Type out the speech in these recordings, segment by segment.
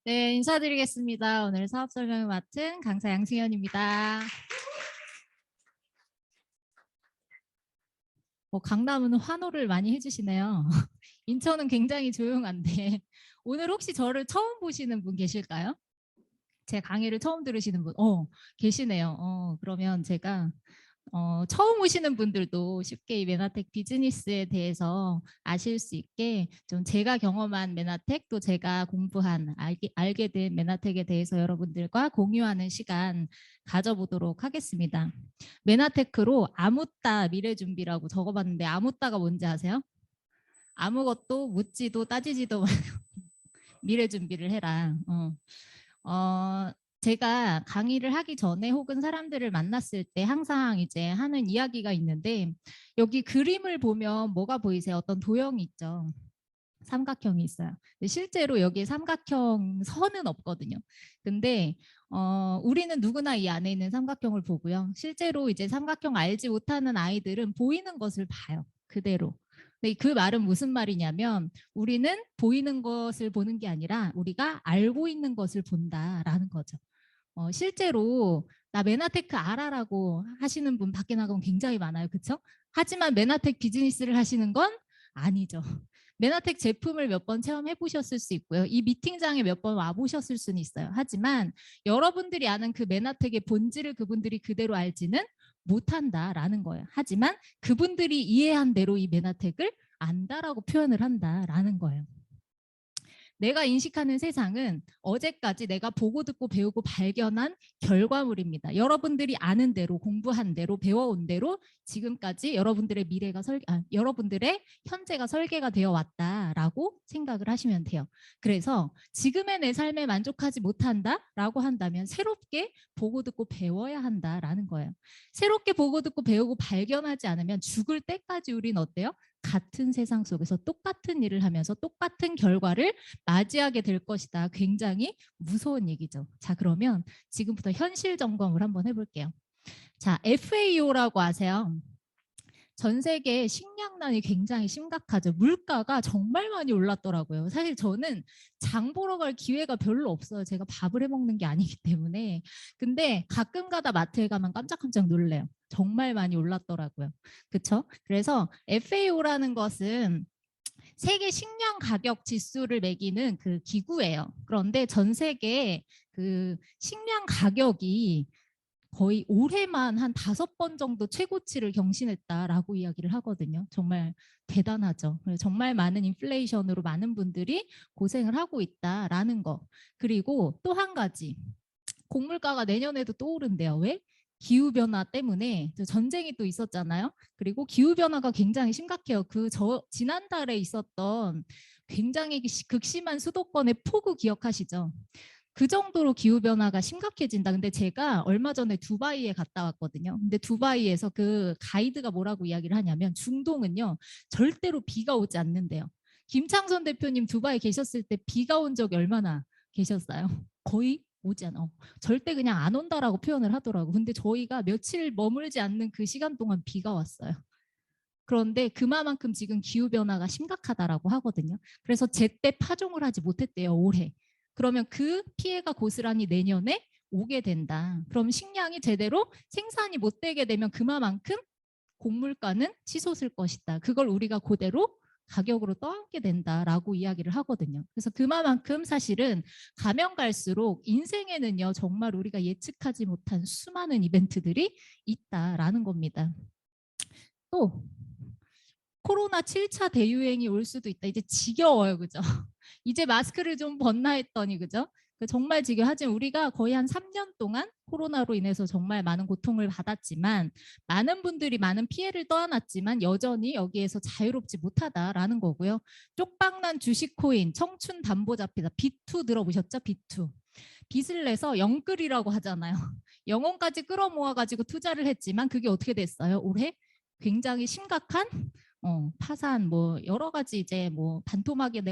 네, 인사드리겠습니다. 오늘 사업 설명을 맡은 강사 양승현입니다. 강남은 환호를 많이 해주시네요. 인천은 굉장히 조용한데 오늘 혹시 저를 처음 보시는 분 계실까요? 제 강의를 처음 들으시는 분? 계시네요. 그러면 제가 처음 오시는 분들도 쉽게 이 메나텍 비즈니스에 대해서 아실 수 있게 좀 제가 경험한 메나텍 또 제가 공부한 알게 된 메나텍에 대해서 여러분들과 공유하는 시간 가져보도록 하겠습니다. 메나테크로 아무따 미래준비라고 적어봤는데 아무따가 뭔지 아세요? 아무것도 묻지도 따지지도 미래준비를 해라. 제가 강의를 하기 전에 혹은 사람들을 만났을 때 항상 이제 하는 이야기가 있는데 여기 그림을 보면 뭐가 보이세요? 어떤 도형이 있죠. 삼각형이 있어요. 근데 실제로 여기에 삼각형 선은 없거든요. 근데 우리는 누구나 이 안에 있는 삼각형을 보고요. 실제로 이제 삼각형 알지 못하는 아이들은 보이는 것을 봐요. 그대로. 근데 그 말은 무슨 말이냐면 우리는 보이는 것을 보는 게 아니라 우리가 알고 있는 것을 본다라는 거죠. 실제로 나 메나테크 알아라고 하시는 분 밖에 나가면 굉장히 많아요. 그렇죠? 하지만 메나텍 비즈니스를 하시는 건 아니죠. 메나텍 제품을 몇 번 체험해 보셨을 수 있고요. 이 미팅장에 몇 번 와보셨을 수는 있어요. 하지만 여러분들이 아는 그 메나텍의 본질을 그분들이 그대로 알지는 못한다라는 거예요. 하지만 그분들이 이해한 대로 이 메나텍을 안다라고 표현을 한다라는 거예요. 내가 인식하는 세상은 어제까지 내가 보고 듣고 배우고 발견한 결과물입니다. 여러분들이 아는 대로 공부한 대로 배워온 대로 지금까지 여러분들의 여러분들의 현재가 설계가 되어 왔다라고 생각을 하시면 돼요. 그래서 지금의 내 삶에 만족하지 못한다라고 한다면 새롭게 보고 듣고 배워야 한다라는 거예요. 새롭게 보고 듣고 배우고 발견하지 않으면 죽을 때까지 우린 어때요? 같은 세상 속에서 똑같은 일을 하면서 똑같은 결과를 맞이하게 될 것이다. 굉장히 무서운 얘기죠. 자, 그러면 지금부터 현실 점검을 한번 해볼게요. 자, FAO라고 아세요? 전 세계 식량난이 굉장히 심각하죠. 물가가 정말 많이 올랐더라고요. 사실 저는 장 보러 갈 기회가 별로 없어요. 제가 밥을 해 먹는 게 아니기 때문에. 근데 가끔 가다 마트에 가면 깜짝깜짝 놀래요. 정말 많이 올랐더라고요. 그렇죠? 그래서 FAO라는 것은 세계 식량 가격 지수를 매기는 그 기구예요. 그런데 전 세계 그 식량 가격이 거의 올해만 한 5번 정도 최고치를 경신했다라고 이야기를 하거든요. 정말 대단하죠. 정말 많은 인플레이션으로 많은 분들이 고생을 하고 있다라는 거. 그리고 또 한 가지. 곡물가가 내년에도 또 오른대요. 왜? 기후변화 때문에 전쟁이 또 있었잖아요. 그리고 기후변화가 굉장히 심각해요. 지난달에 있었던 굉장히 극심한 수도권의 폭우 기억하시죠? 그 정도로 기후변화가 심각해진다. 근데 제가 얼마 전에 두바이에 갔다 왔거든요. 근데 두바이에서 그 가이드가 뭐라고 이야기를 하냐면 중동은요. 절대로 비가 오지 않는데요. 김창선 대표님 두바이 계셨을 때 비가 온 적이 얼마나 계셨어요? 거의 오지 않아. 절대 그냥 안 온다라고 표현을 하더라고. 근데 저희가 며칠 머물지 않는 그 시간 동안 비가 왔어요. 그런데 그만큼 지금 기후변화가 심각하다라고 하거든요. 그래서 제때 파종을 하지 못했대요, 올해. 그러면 그 피해가 고스란히 내년에 오게 된다. 그럼 식량이 제대로 생산이 못 되게 되면 그만큼 곡물가는 치솟을 것이다. 그걸 우리가 그대로 가격으로 떠안게 된다라고 이야기를 하거든요. 그래서 그만큼 사실은 가면 갈수록 인생에는요 정말 우리가 예측하지 못한 수많은 이벤트들이 있다라는 겁니다. 또 코로나 7차 대유행이 올 수도 있다. 이제 지겨워요, 그죠? 이제 마스크를 좀 벗나 했더니, 그죠? 정말 지겨하지만 우리가 거의 한 3년 동안 코로나로 인해서 정말 많은 고통을 받았지만 많은 분들이 많은 피해를 떠안았지만 여전히 여기에서 자유롭지 못하다라는 거고요. 쪽박난 주식코인, 청춘 담보 잡히다. B2 들어보셨죠? B2. 빚을 내서 영끌이라고 하잖아요. 영혼까지 끌어모아가지고 투자를 했지만 그게 어떻게 됐어요? 올해 굉장히 심각한 파산 뭐 여러 가지 이제 뭐 반토막이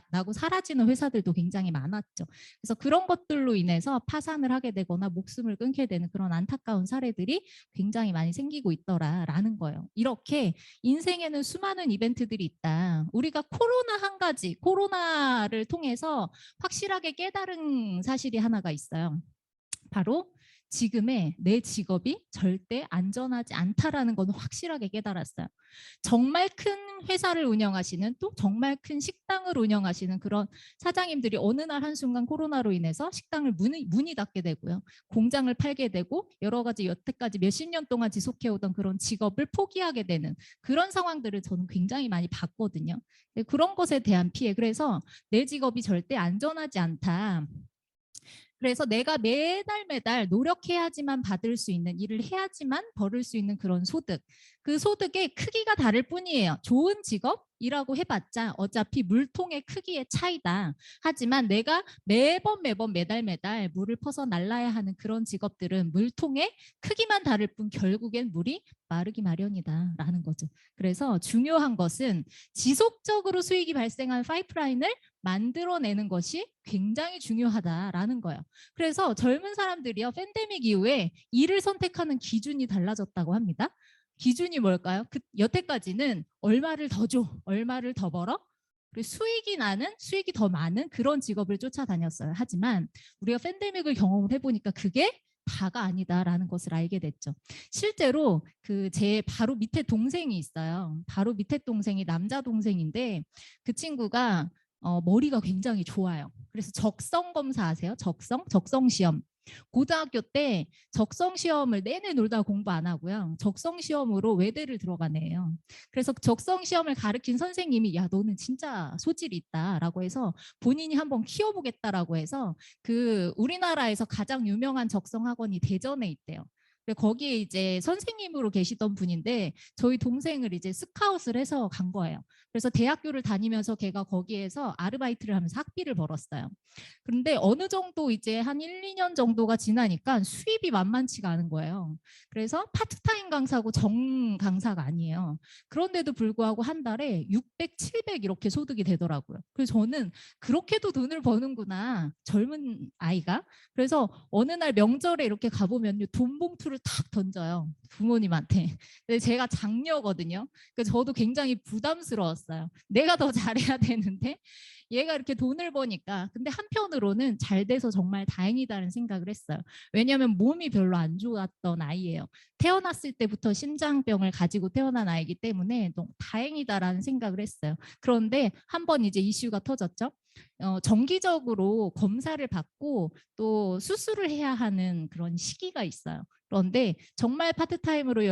나고 사라지는 회사들도 굉장히 많았죠. 그래서 그런 것들로 인해서 파산을 하게 되거나 목숨을 끊게 되는 그런 안타까운 사례들이 굉장히 많이 생기고 있더라라는 거예요. 이렇게 인생에는 수많은 이벤트들이 있다. 우리가 코로나 한 가지, 코로나를 통해서 확실하게 깨달은 사실이 하나가 있어요. 바로 지금의 내 직업이 절대 안전하지 않다라는 건 확실하게 깨달았어요. 정말 큰 회사를 운영하시는 또 정말 큰 식당을 운영하시는 그런 사장님들이 어느 날 한순간 코로나로 인해서 식당을 문이 닫게 되고요. 공장을 팔게 되고 여러 가지 여태까지 몇십 년 동안 지속해오던 그런 직업을 포기하게 되는 그런 상황들을 저는 굉장히 많이 봤거든요. 그런 것에 대한 피해. 그래서 내 직업이 절대 안전하지 않다. 그래서 내가 매달 노력해야지만 받을 수 있는 일을 해야지만 벌을 수 있는 그런 소득. 그 소득의 크기가 다를 뿐이에요. 좋은 직업이라고 해봤자 어차피 물통의 크기의 차이다. 하지만 내가 매번 매달 물을 퍼서 날라야 하는 그런 직업들은 물통의 크기만 다를 뿐 결국엔 물이 마르기 마련이다라는 거죠. 그래서 중요한 것은 지속적으로 수익이 발생한 파이프라인을 만들어내는 것이 굉장히 중요하다라는 거예요. 그래서 젊은 사람들이요, 팬데믹 이후에 일을 선택하는 기준이 달라졌다고 합니다. 기준이 뭘까요? 여태까지는 얼마를 더 줘, 얼마를 더 벌어, 그리고 수익이 더 많은 그런 직업을 쫓아다녔어요. 하지만 우리가 팬데믹을 경험을 해보니까 그게 다가 아니다라는 것을 알게 됐죠. 실제로 제 바로 밑에 동생이 있어요. 바로 밑에 동생이 남자 동생인데 그 친구가 머리가 굉장히 좋아요. 그래서 적성 검사 아세요? 적성 시험. 고등학교 때 적성 시험을 내내 놀다 공부 안 하고요. 적성 시험으로 외대를 들어가네요. 그래서 적성 시험을 가르친 선생님이 야 너는 진짜 소질이 있다라고 해서 본인이 한번 키워보겠다라고 해서 우리나라에서 가장 유명한 적성 학원이 대전에 있대요. 거기에 이제 선생님으로 계시던 분인데 저희 동생을 이제 스카웃을 해서 간 거예요. 그래서 대학교를 다니면서 걔가 거기에서 아르바이트를 하면서 학비를 벌었어요. 그런데 어느 정도 이제 한 1, 2년 정도가 지나니까 수입이 만만치가 않은 거예요. 그래서 파트타임 강사고 정 강사가 아니에요. 그런데도 불구하고 한 달에 600, 700 이렇게 소득이 되더라고요. 그래서 저는 그렇게도 돈을 버는구나, 젊은 아이가. 그래서 어느 날 명절에 이렇게 가보면요, 돈 봉투를 탁 던져요, 부모님한테. 근데 제가 장녀거든요. 그래서 저도 굉장히 부담스러웠어요. 내가 더 잘해야 되는데 얘가 이렇게 돈을 버니까. 근데 한편으로는 잘 돼서 정말 다행이다는 생각을 했어요. 왜냐하면 몸이 별로 안 좋았던 아이예요. 태어났을 때부터 심장병을 가지고 태어난 아이기 때문에 너무 다행이다라는 생각을 했어요. 그런데 한번 이제 이슈가 터졌죠. 정기적으로 검사를 받고 또 수술을 해야 하는 그런 시기가 있어요. 그런데 정말 파트타임으로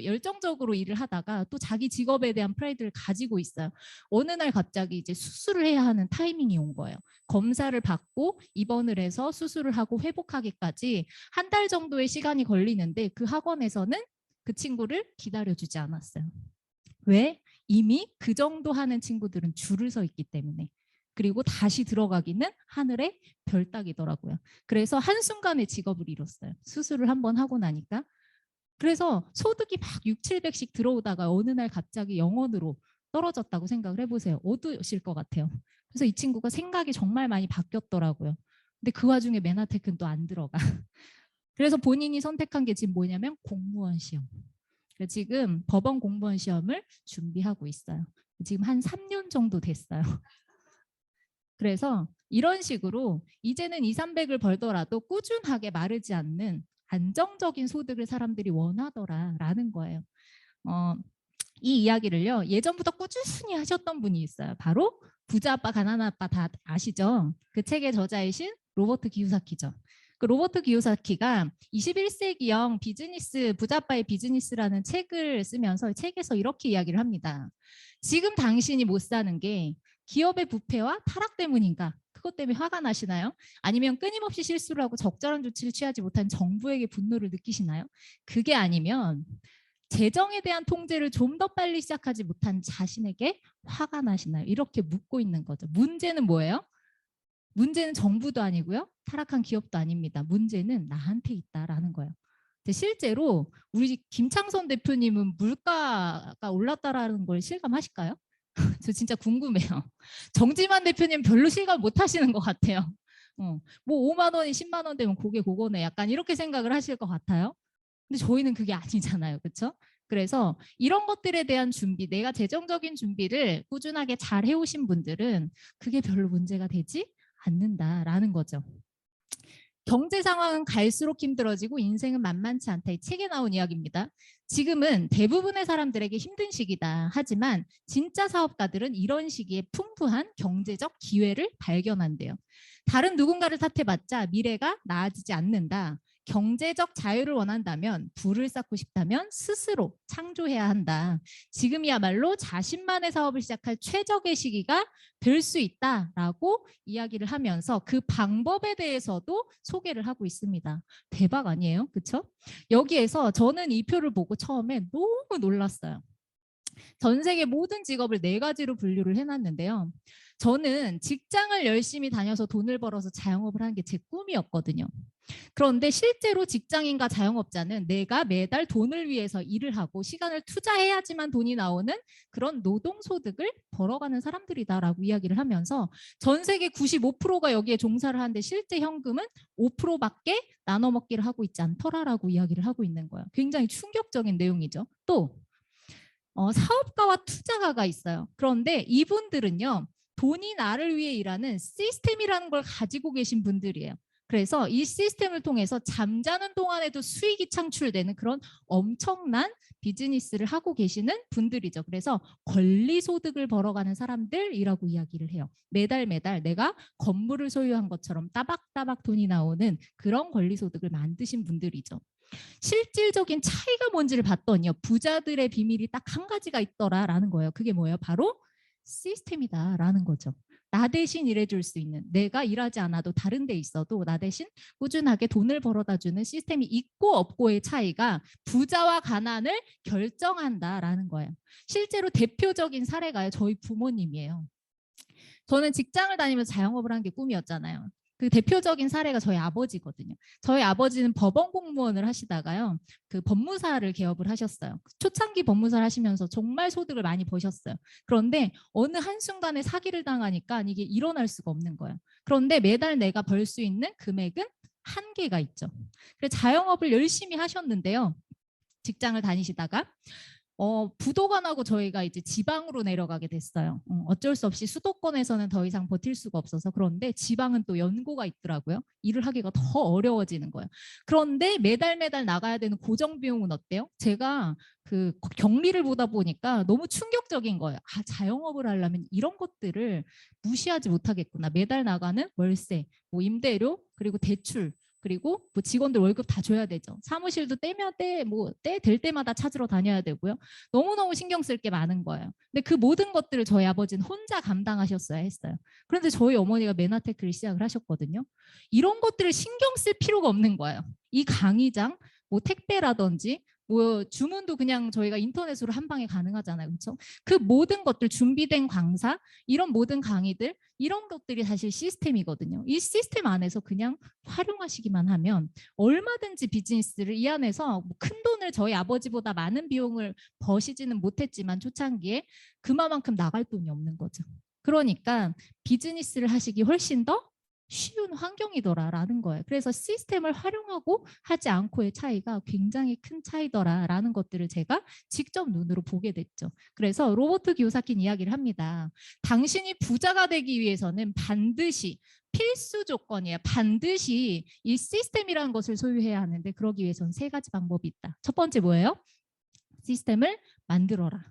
열정적으로 일을 하다가 또 자기 직업에 대한 프라이드를 가지고 있어요. 어느 날 갑자기 이제 수술을 해야 하는 타이밍이 온 거예요. 검사를 받고 입원을 해서 수술을 하고 회복하기까지 한 달 정도의 시간이 걸리는데 그 학원에서는 그 친구를 기다려주지 않았어요. 왜? 이미 그 정도 하는 친구들은 줄을 서 있기 때문에. 그리고 다시 들어가기는 하늘의 별 따기더라고요. 그래서 한순간에 직업을 잃었어요. 수술을 한번 하고 나니까. 그래서 소득이 막 6, 700씩 들어오다가 어느 날 갑자기 0원으로 떨어졌다고 생각을 해보세요. 어떠실 것 같아요? 그래서 이 친구가 생각이 정말 많이 바뀌었더라고요. 근데 그 와중에 메나테크는 또 안 들어가. 그래서 본인이 선택한 게 지금 뭐냐면 공무원 시험. 지금 법원 공무원 시험을 준비하고 있어요. 지금 한 3년 정도 됐어요. 그래서 이런 식으로 이제는 2, 300을 벌더라도 꾸준하게 마르지 않는 안정적인 소득을 사람들이 원하더라라는 거예요. 이 이야기를요, 예전부터 꾸준히 하셨던 분이 있어요. 바로 부자 아빠 가난한 아빠 다 아시죠? 그 책의 저자이신 로버트 기요사키죠. 그 로버트 기요사키가 21세기형 비즈니스, 부자 아빠의 비즈니스라는 책을 쓰면서 책에서 이렇게 이야기를 합니다. 지금 당신이 못 사는 게 기업의 부패와 타락 때문인가? 그것 때문에 화가 나시나요? 아니면 끊임없이 실수를 하고 적절한 조치를 취하지 못한 정부에게 분노를 느끼시나요? 그게 아니면 재정에 대한 통제를 좀 더 빨리 시작하지 못한 자신에게 화가 나시나요? 이렇게 묻고 있는 거죠. 문제는 뭐예요? 문제는 정부도 아니고요. 타락한 기업도 아닙니다. 문제는 나한테 있다라는 거예요. 근데 실제로 우리 김창선 대표님은 물가가 올랐다라는 걸 실감하실까요? 저 진짜 궁금해요. 정지만 대표님 별로 실감 못 하시는 것 같아요. 뭐 5만 원이 10만 원 되면 그게 그거네. 약간 이렇게 생각을 하실 것 같아요. 근데 저희는 그게 아니잖아요. 그렇죠? 그래서 이런 것들에 대한 준비, 내가 재정적인 준비를 꾸준하게 잘 해오신 분들은 그게 별로 문제가 되지 않는다라는 거죠. 경제 상황은 갈수록 힘들어지고 인생은 만만치 않다. 이 책에 나온 이야기입니다. 지금은 대부분의 사람들에게 힘든 시기다. 하지만 진짜 사업가들은 이런 시기에 풍부한 경제적 기회를 발견한대요. 다른 누군가를 탓해봤자 미래가 나아지지 않는다. 경제적 자유를 원한다면, 부를 쌓고 싶다면 스스로 창조해야 한다. 지금이야말로 자신만의 사업을 시작할 최적의 시기가 될 수 있다라고 이야기를 하면서 그 방법에 대해서도 소개를 하고 있습니다. 대박 아니에요? 그렇죠? 여기에서 저는 이 표를 보고 처음에 너무 놀랐어요. 전 세계 모든 직업을 4가지로 분류를 해놨는데요. 저는 직장을 열심히 다녀서 돈을 벌어서 자영업을 하는 게 제 꿈이었거든요. 그런데 실제로 직장인과 자영업자는 내가 매달 돈을 위해서 일을 하고 시간을 투자해야지만 돈이 나오는 그런 노동소득을 벌어가는 사람들이다라고 이야기를 하면서 전 세계 95%가 여기에 종사를 하는데 실제 현금은 5%밖에 나눠 먹기를 하고 있지 않더라라고 이야기를 하고 있는 거예요. 굉장히 충격적인 내용이죠. 또 사업가와 투자가가 있어요. 그런데 이분들은요. 돈이 나를 위해 일하는 시스템이라는 걸 가지고 계신 분들이에요. 그래서 이 시스템을 통해서 잠자는 동안에도 수익이 창출되는 그런 엄청난 비즈니스를 하고 계시는 분들이죠. 그래서 권리소득을 벌어가는 사람들이라고 이야기를 해요. 매달 내가 건물을 소유한 것처럼 따박따박 돈이 나오는 그런 권리소득을 만드신 분들이죠. 실질적인 차이가 뭔지를 봤더니요. 부자들의 비밀이 딱 한 가지가 있더라라는 거예요. 그게 뭐예요? 바로 시스템이다라는 거죠. 나 대신 일해줄 수 있는, 내가 일하지 않아도 다른 데 있어도 나 대신 꾸준하게 돈을 벌어다 주는 시스템이 있고 없고의 차이가 부자와 가난을 결정한다라는 거예요. 실제로 대표적인 사례가 저희 부모님이에요. 저는 직장을 다니면서 자영업을 한 게 꿈이었잖아요. 그 대표적인 사례가 저희 아버지거든요. 저희 아버지는 법원 공무원을 하시다가요. 그 법무사를 개업을 하셨어요. 초창기 법무사를 하시면서 정말 소득을 많이 버셨어요. 그런데 어느 한순간에 사기를 당하니까 이게 일어날 수가 없는 거예요. 그런데 매달 내가 벌 수 있는 금액은 한계가 있죠. 그래서 자영업을 열심히 하셨는데요. 직장을 다니시다가 부도가 나고 저희가 이제 지방으로 내려가게 됐어요. 어쩔 수 없이 수도권에서는 더 이상 버틸 수가 없어서. 그런데 지방은 또 연고가 있더라고요. 일을 하기가 더 어려워지는 거예요. 그런데 매달 나가야 되는 고정 비용은 어때요? 제가 그 격리를 보다 보니까 너무 충격적인 거예요. 아, 자영업을 하려면 이런 것들을 무시하지 못하겠구나. 매달 나가는 월세, 뭐 임대료, 그리고 대출, 그리고 뭐 직원들 월급 다 줘야 되죠. 사무실도 때면 때 될 때마다 찾으러 다녀야 되고요. 너무너무 신경 쓸 게 많은 거예요. 근데 그 모든 것들을 저희 아버지는 혼자 감당하셨어야 했어요. 그런데 저희 어머니가 메나테크를 시작을 하셨거든요. 이런 것들을 신경 쓸 필요가 없는 거예요. 이 강의장, 뭐 택배라든지 뭐 주문도 그냥 저희가 인터넷으로 한 방에 가능하잖아요. 그렇죠? 그 모든 것들, 준비된 강사, 이런 모든 강의들, 이런 것들이 사실 시스템이거든요. 이 시스템 안에서 그냥 활용하시기만 하면 얼마든지 비즈니스를 이 안에서 뭐큰 돈을, 저희 아버지보다 많은 비용을 버시지는 못했지만 초창기에 그만큼 나갈 돈이 없는 거죠. 그러니까 비즈니스를 하시기 훨씬 더 쉬운 환경이더라라는 거예요. 그래서 시스템을 활용하고 하지 않고의 차이가 굉장히 큰 차이더라라는 것들을 제가 직접 눈으로 보게 됐죠. 그래서 로버트 기요사키는 이야기를 합니다. 당신이 부자가 되기 위해서는 반드시, 필수 조건이에요. 반드시 이 시스템이라는 것을 소유해야 하는데, 그러기 위해서는 3가지 방법이 있다. 첫 번째 뭐예요? 시스템을 만들어라.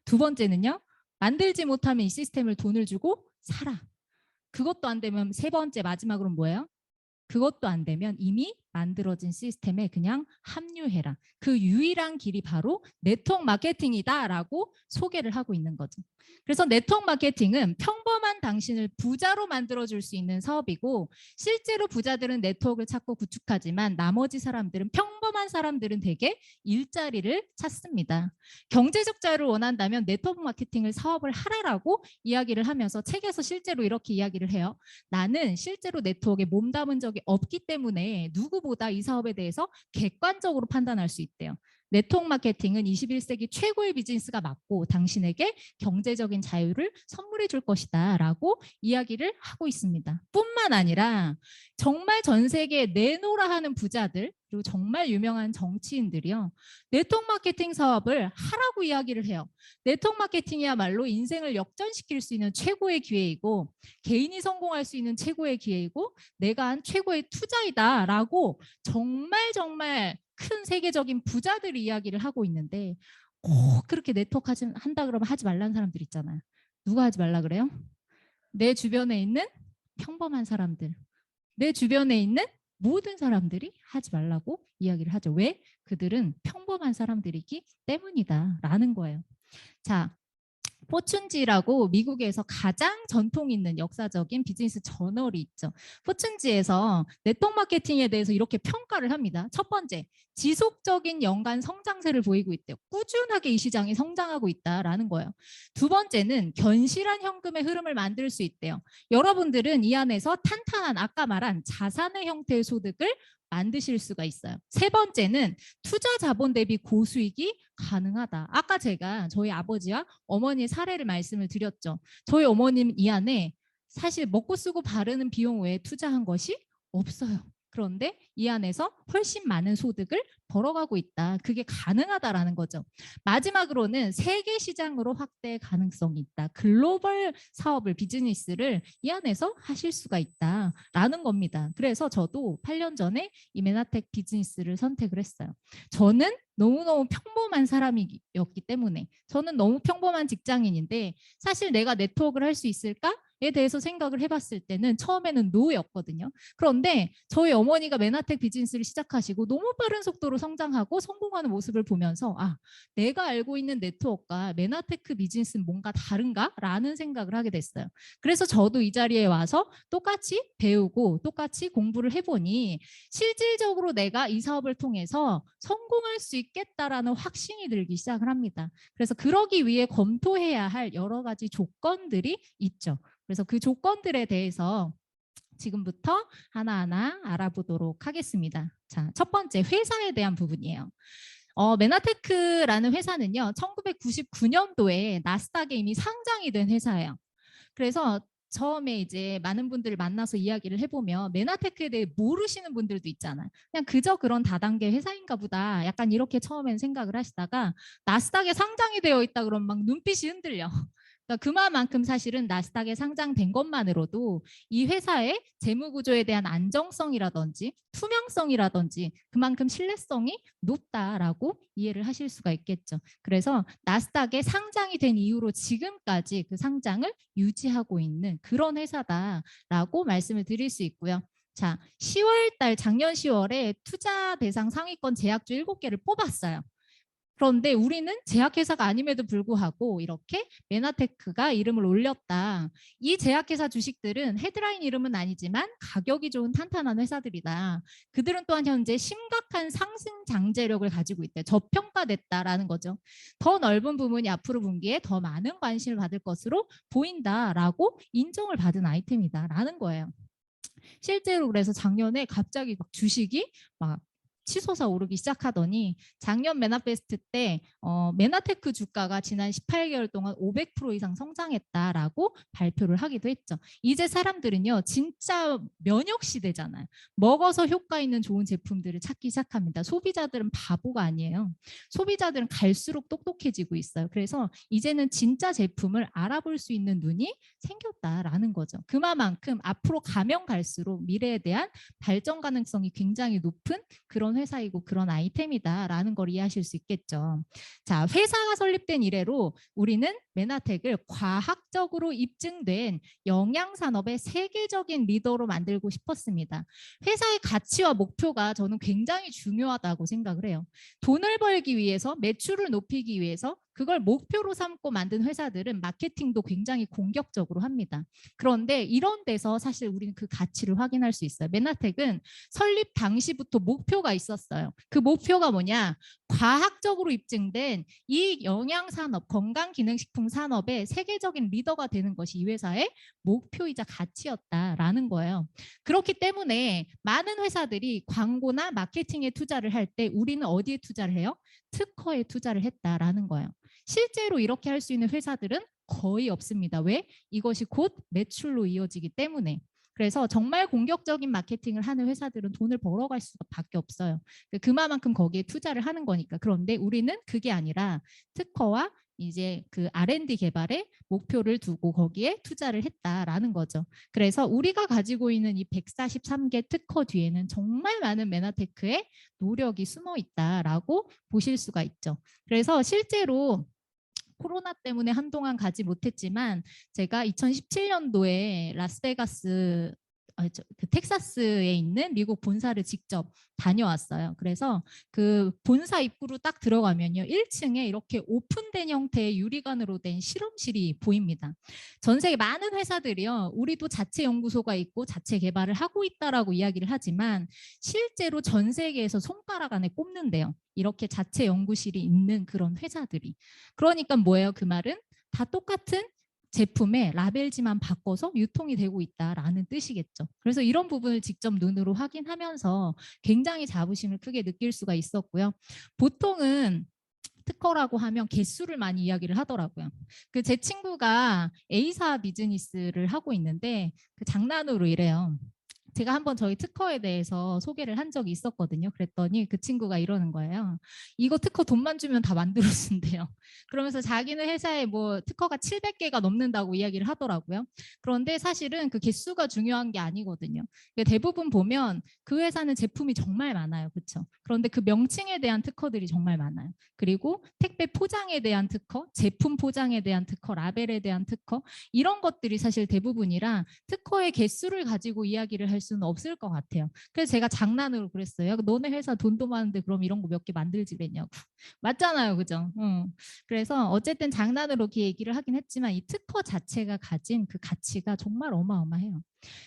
두 번째는요, 만들지 못하면 이 시스템을 돈을 주고 사라. 그것도 안 되면 3번째, 마지막으로는 뭐예요? 그것도 안 되면 이미 만들어진 시스템에 그냥 합류해라. 그 유일한 길이 바로 네트워크 마케팅이다라고 소개를 하고 있는 거죠. 그래서 네트워크 마케팅은 평범한 당신을 부자로 만들어줄 수 있는 사업이고, 실제로 부자들은 네트워크를 찾고 구축하지만 나머지 사람들은, 평범한 사람들은 대개 일자리를 찾습니다. 경제적 자유를 원한다면 네트워크 마케팅을 사업을 하라라고 이야기를 하면서 책에서 실제로 이렇게 이야기를 해요. 나는 실제로 네트워크에 몸담은 적이 없기 때문에 누구보다 이 사업에 대해서 객관적으로 판단할 수 있대요. 네트워크 마케팅은 21세기 최고의 비즈니스가 맞고 당신에게 경제적인 자유를 선물해 줄 것이다 라고 이야기를 하고 있습니다. 뿐만 아니라 정말 전 세계에 내노라 하는 부자들 그리고 정말 유명한 정치인들이요. 네트워크 마케팅 사업을 하라고 이야기를 해요. 네트워크 마케팅이야말로 인생을 역전시킬 수 있는 최고의 기회이고 개인이 성공할 수 있는 최고의 기회이고 내가 한 최고의 투자이다 라고 정말 큰 세계적인 부자들이 이야기를 하고 있는데 꼭 그렇게 네트워크 한다 그러면 하지 말라는 사람들 있잖아요. 누가 하지 말라 그래요? 내 주변에 있는 평범한 사람들. 내 주변에 있는 모든 사람들이 하지 말라고 이야기를 하죠. 왜? 그들은 평범한 사람들이기 때문이다 라는 거예요. 자, 포춘지라고 미국에서 가장 전통 있는 역사적인 비즈니스 저널이 있죠. 포춘지에서 네트워크 마케팅에 대해서 이렇게 평가를 합니다. 첫 번째, 지속적인 연간 성장세를 보이고 있대요. 꾸준하게 이 시장이 성장하고 있다라는 거예요. 두 번째는 견실한 현금의 흐름을 만들 수 있대요. 여러분들은 이 안에서 탄탄한 아까 말한 자산의 형태의 소득을 만드실 수가 있어요. 세 번째는 투자 자본 대비 고수익이 가능하다. 아까 제가 저희 아버지와 어머니의 사례를 말씀을 드렸죠. 저희 어머님 이 안에 사실 먹고 쓰고 바르는 비용 외에 투자한 것이 없어요. 그런데 이 안에서 훨씬 많은 소득을 벌어가고 있다. 그게 가능하다라는 거죠. 마지막으로는 세계 시장으로 확대 가능성이 있다. 글로벌 사업을 비즈니스를 이 안에서 하실 수가 있다라는 겁니다. 그래서 저도 8년 전에 이 메나텍 비즈니스를 선택을 했어요. 저는 너무너무 평범한 사람이었기 때문에 저는 너무 평범한 직장인인데 사실 내가 네트워크를 할 수 있을까? 에 대해서 생각을 해봤을 때는 처음에는 노였거든요. 그런데 저희 어머니가 메나텍 비즈니스를 시작하시고 너무 빠른 속도로 성장하고 성공하는 모습을 보면서 아, 내가 알고 있는 네트워크가 메나테크 비즈니스는 뭔가 다른가? 라는 생각을 하게 됐어요. 그래서 저도 이 자리에 와서 똑같이 배우고 똑같이 공부를 해보니 실질적으로 내가 이 사업을 통해서 성공할 수 있겠다라는 확신이 들기 시작을 합니다. 그래서 그러기 위해 검토해야 할 여러 가지 조건들이 있죠. 그래서 그 조건들에 대해서 지금부터 하나하나 알아보도록 하겠습니다. 자, 첫 번째 회사에 대한 부분이에요. 메나테크라는 회사는요, 1999년도에 나스닥에 이미 상장이 된 회사예요. 그래서 처음에 이제 많은 분들을 만나서 이야기를 해보면 메나테크에 대해 모르시는 분들도 있잖아요. 그냥 그저 그런 다단계 회사인가 보다 약간 이렇게 처음엔 생각을 하시다가 나스닥에 상장이 되어 있다 그러면 막 눈빛이 흔들려. 그러니까 그만큼 사실은 나스닥에 상장된 것만으로도 이 회사의 재무 구조에 대한 안정성이라든지 투명성이라든지 그만큼 신뢰성이 높다라고 이해를 하실 수가 있겠죠. 그래서 나스닥에 상장이 된 이후로 지금까지 그 상장을 유지하고 있는 그런 회사다라고 말씀을 드릴 수 있고요. 자, 10월 달 작년 10월에 투자 대상 상위권 제약주 7개를 뽑았어요. 그런데 우리는 제약회사가 아님에도 불구하고 이렇게 메나테크가 이름을 올렸다. 이 제약회사 주식들은 헤드라인 이름은 아니지만 가격이 좋은 탄탄한 회사들이다. 그들은 또한 현재 심각한 상승 장제력을 가지고 있대. 저평가됐다라는 거죠. 더 넓은 부문이 앞으로 분기에 더 많은 관심을 받을 것으로 보인다라고 인정을 받은 아이템이다라는 거예요. 실제로 그래서 작년에 갑자기 막 주식이 막 치솟아 오르기 시작하더니 작년 메나페스트 때 메나테크 주가가 지난 18개월 동안 500% 이상 성장했다라고 발표를 하기도 했죠. 이제 사람들은요 진짜 면역 시대잖아요. 먹어서 효과 있는 좋은 제품들을 찾기 시작합니다. 소비자들은 바보가 아니에요. 소비자들은 갈수록 똑똑해지고 있어요. 그래서 이제는 진짜 제품을 알아볼 수 있는 눈이 생겼다라는 거죠. 그만큼 앞으로 가면 갈수록 미래에 대한 발전 가능성이 굉장히 높은 그런 회사이고 그런 아이템이다라는 걸 이해하실 수 있겠죠. 자, 회사가 설립된 이래로 우리는 메나텍을 과학적으로 입증된 영양산업의 세계적인 리더로 만들고 싶었습니다. 회사의 가치와 목표가 저는 굉장히 중요하다고 생각을 해요. 돈을 벌기 위해서 매출을 높이기 위해서 그걸 목표로 삼고 만든 회사들은 마케팅도 굉장히 공격적으로 합니다. 그런데 이런 데서 사실 우리는 그 가치를 확인할 수 있어요. 메나텍은 설립 당시부터 목표가 있었어요. 그 목표가 뭐냐? 과학적으로 입증된 이 영양산업, 건강기능식품 산업의 세계적인 리더가 되는 것이 이 회사의 목표이자 가치였다라는 거예요. 그렇기 때문에 많은 회사들이 광고나 마케팅에 투자를 할 때 우리는 어디에 투자를 해요? 특허에 투자를 했다라는 거예요. 실제로 이렇게 할 수 있는 회사들은 거의 없습니다. 왜? 이것이 곧 매출로 이어지기 때문에. 그래서 정말 공격적인 마케팅을 하는 회사들은 돈을 벌어갈 수밖에 없어요. 그만큼 거기에 투자를 하는 거니까. 그런데 우리는 그게 아니라 특허와 이제 그 R&D 개발에 목표를 두고 거기에 투자를 했다라는 거죠. 그래서 우리가 가지고 있는 이 143개 특허 뒤에는 정말 많은 메나테크의 노력이 숨어 있다라고 보실 수가 있죠. 그래서 실제로 코로나 때문에 한동안 가지 못했지만 제가 2017년도에 라스베가스 그 텍사스에 있는 미국 본사를 직접 다녀왔어요. 그래서 그 본사 입구로 딱 들어가면요. 1층에 이렇게 오픈된 형태의 유리관으로 된 실험실이 보입니다. 전 세계 많은 회사들이요. 우리도 자체 연구소가 있고 자체 개발을 하고 있다라고 이야기를 하지만 실제로 전 세계에서 손가락 안에 꼽는데요. 이렇게 자체 연구실이 있는 그런 회사들이. 그러니까 뭐예요? 그 말은 다 똑같은 제품의 라벨지만 바꿔서 유통이 되고 있다라는 뜻이겠죠. 그래서 이런 부분을 직접 눈으로 확인하면서 굉장히 자부심을 크게 느낄 수가 있었고요. 보통은 특허라고 하면 개수를 많이 이야기를 하더라고요. 그 제 친구가 A사 비즈니스를 하고 있는데 그 장난으로 이래요. 제가 한번 저희 특허에 대해서 소개를 한 적이 있었거든요. 그랬더니 그 친구가 이러는 거예요. 이거 특허 돈만 주면 다 만들어 준대요. 그러면서 자기는 회사에 뭐 특허가 700개가 넘는다고 이야기를 하더라고요. 그런데 사실은 그 개수가 중요한 게 아니거든요. 대부분 보면 그 회사는 제품이 정말 많아요. 그렇죠? 그런데 그 명칭에 대한 특허들이 정말 많아요. 그리고 택배 포장에 대한 특허, 제품 포장에 대한 특허, 라벨에 대한 특허 이런 것들이 사실 대부분이라 특허의 개수를 가지고 이야기를 할 수는 없을 것 같아요. 그래서 제가 장난으로 그랬어요. 너네 회사 돈도 많은데 그럼 이런 거 몇 개 만들지 그랬냐고. 맞잖아요. 그죠? 그래서 어쨌든 장난으로 이렇게 얘기를 하긴 했지만 이 특허 자체가 가진 그 가치가 정말 어마어마해요.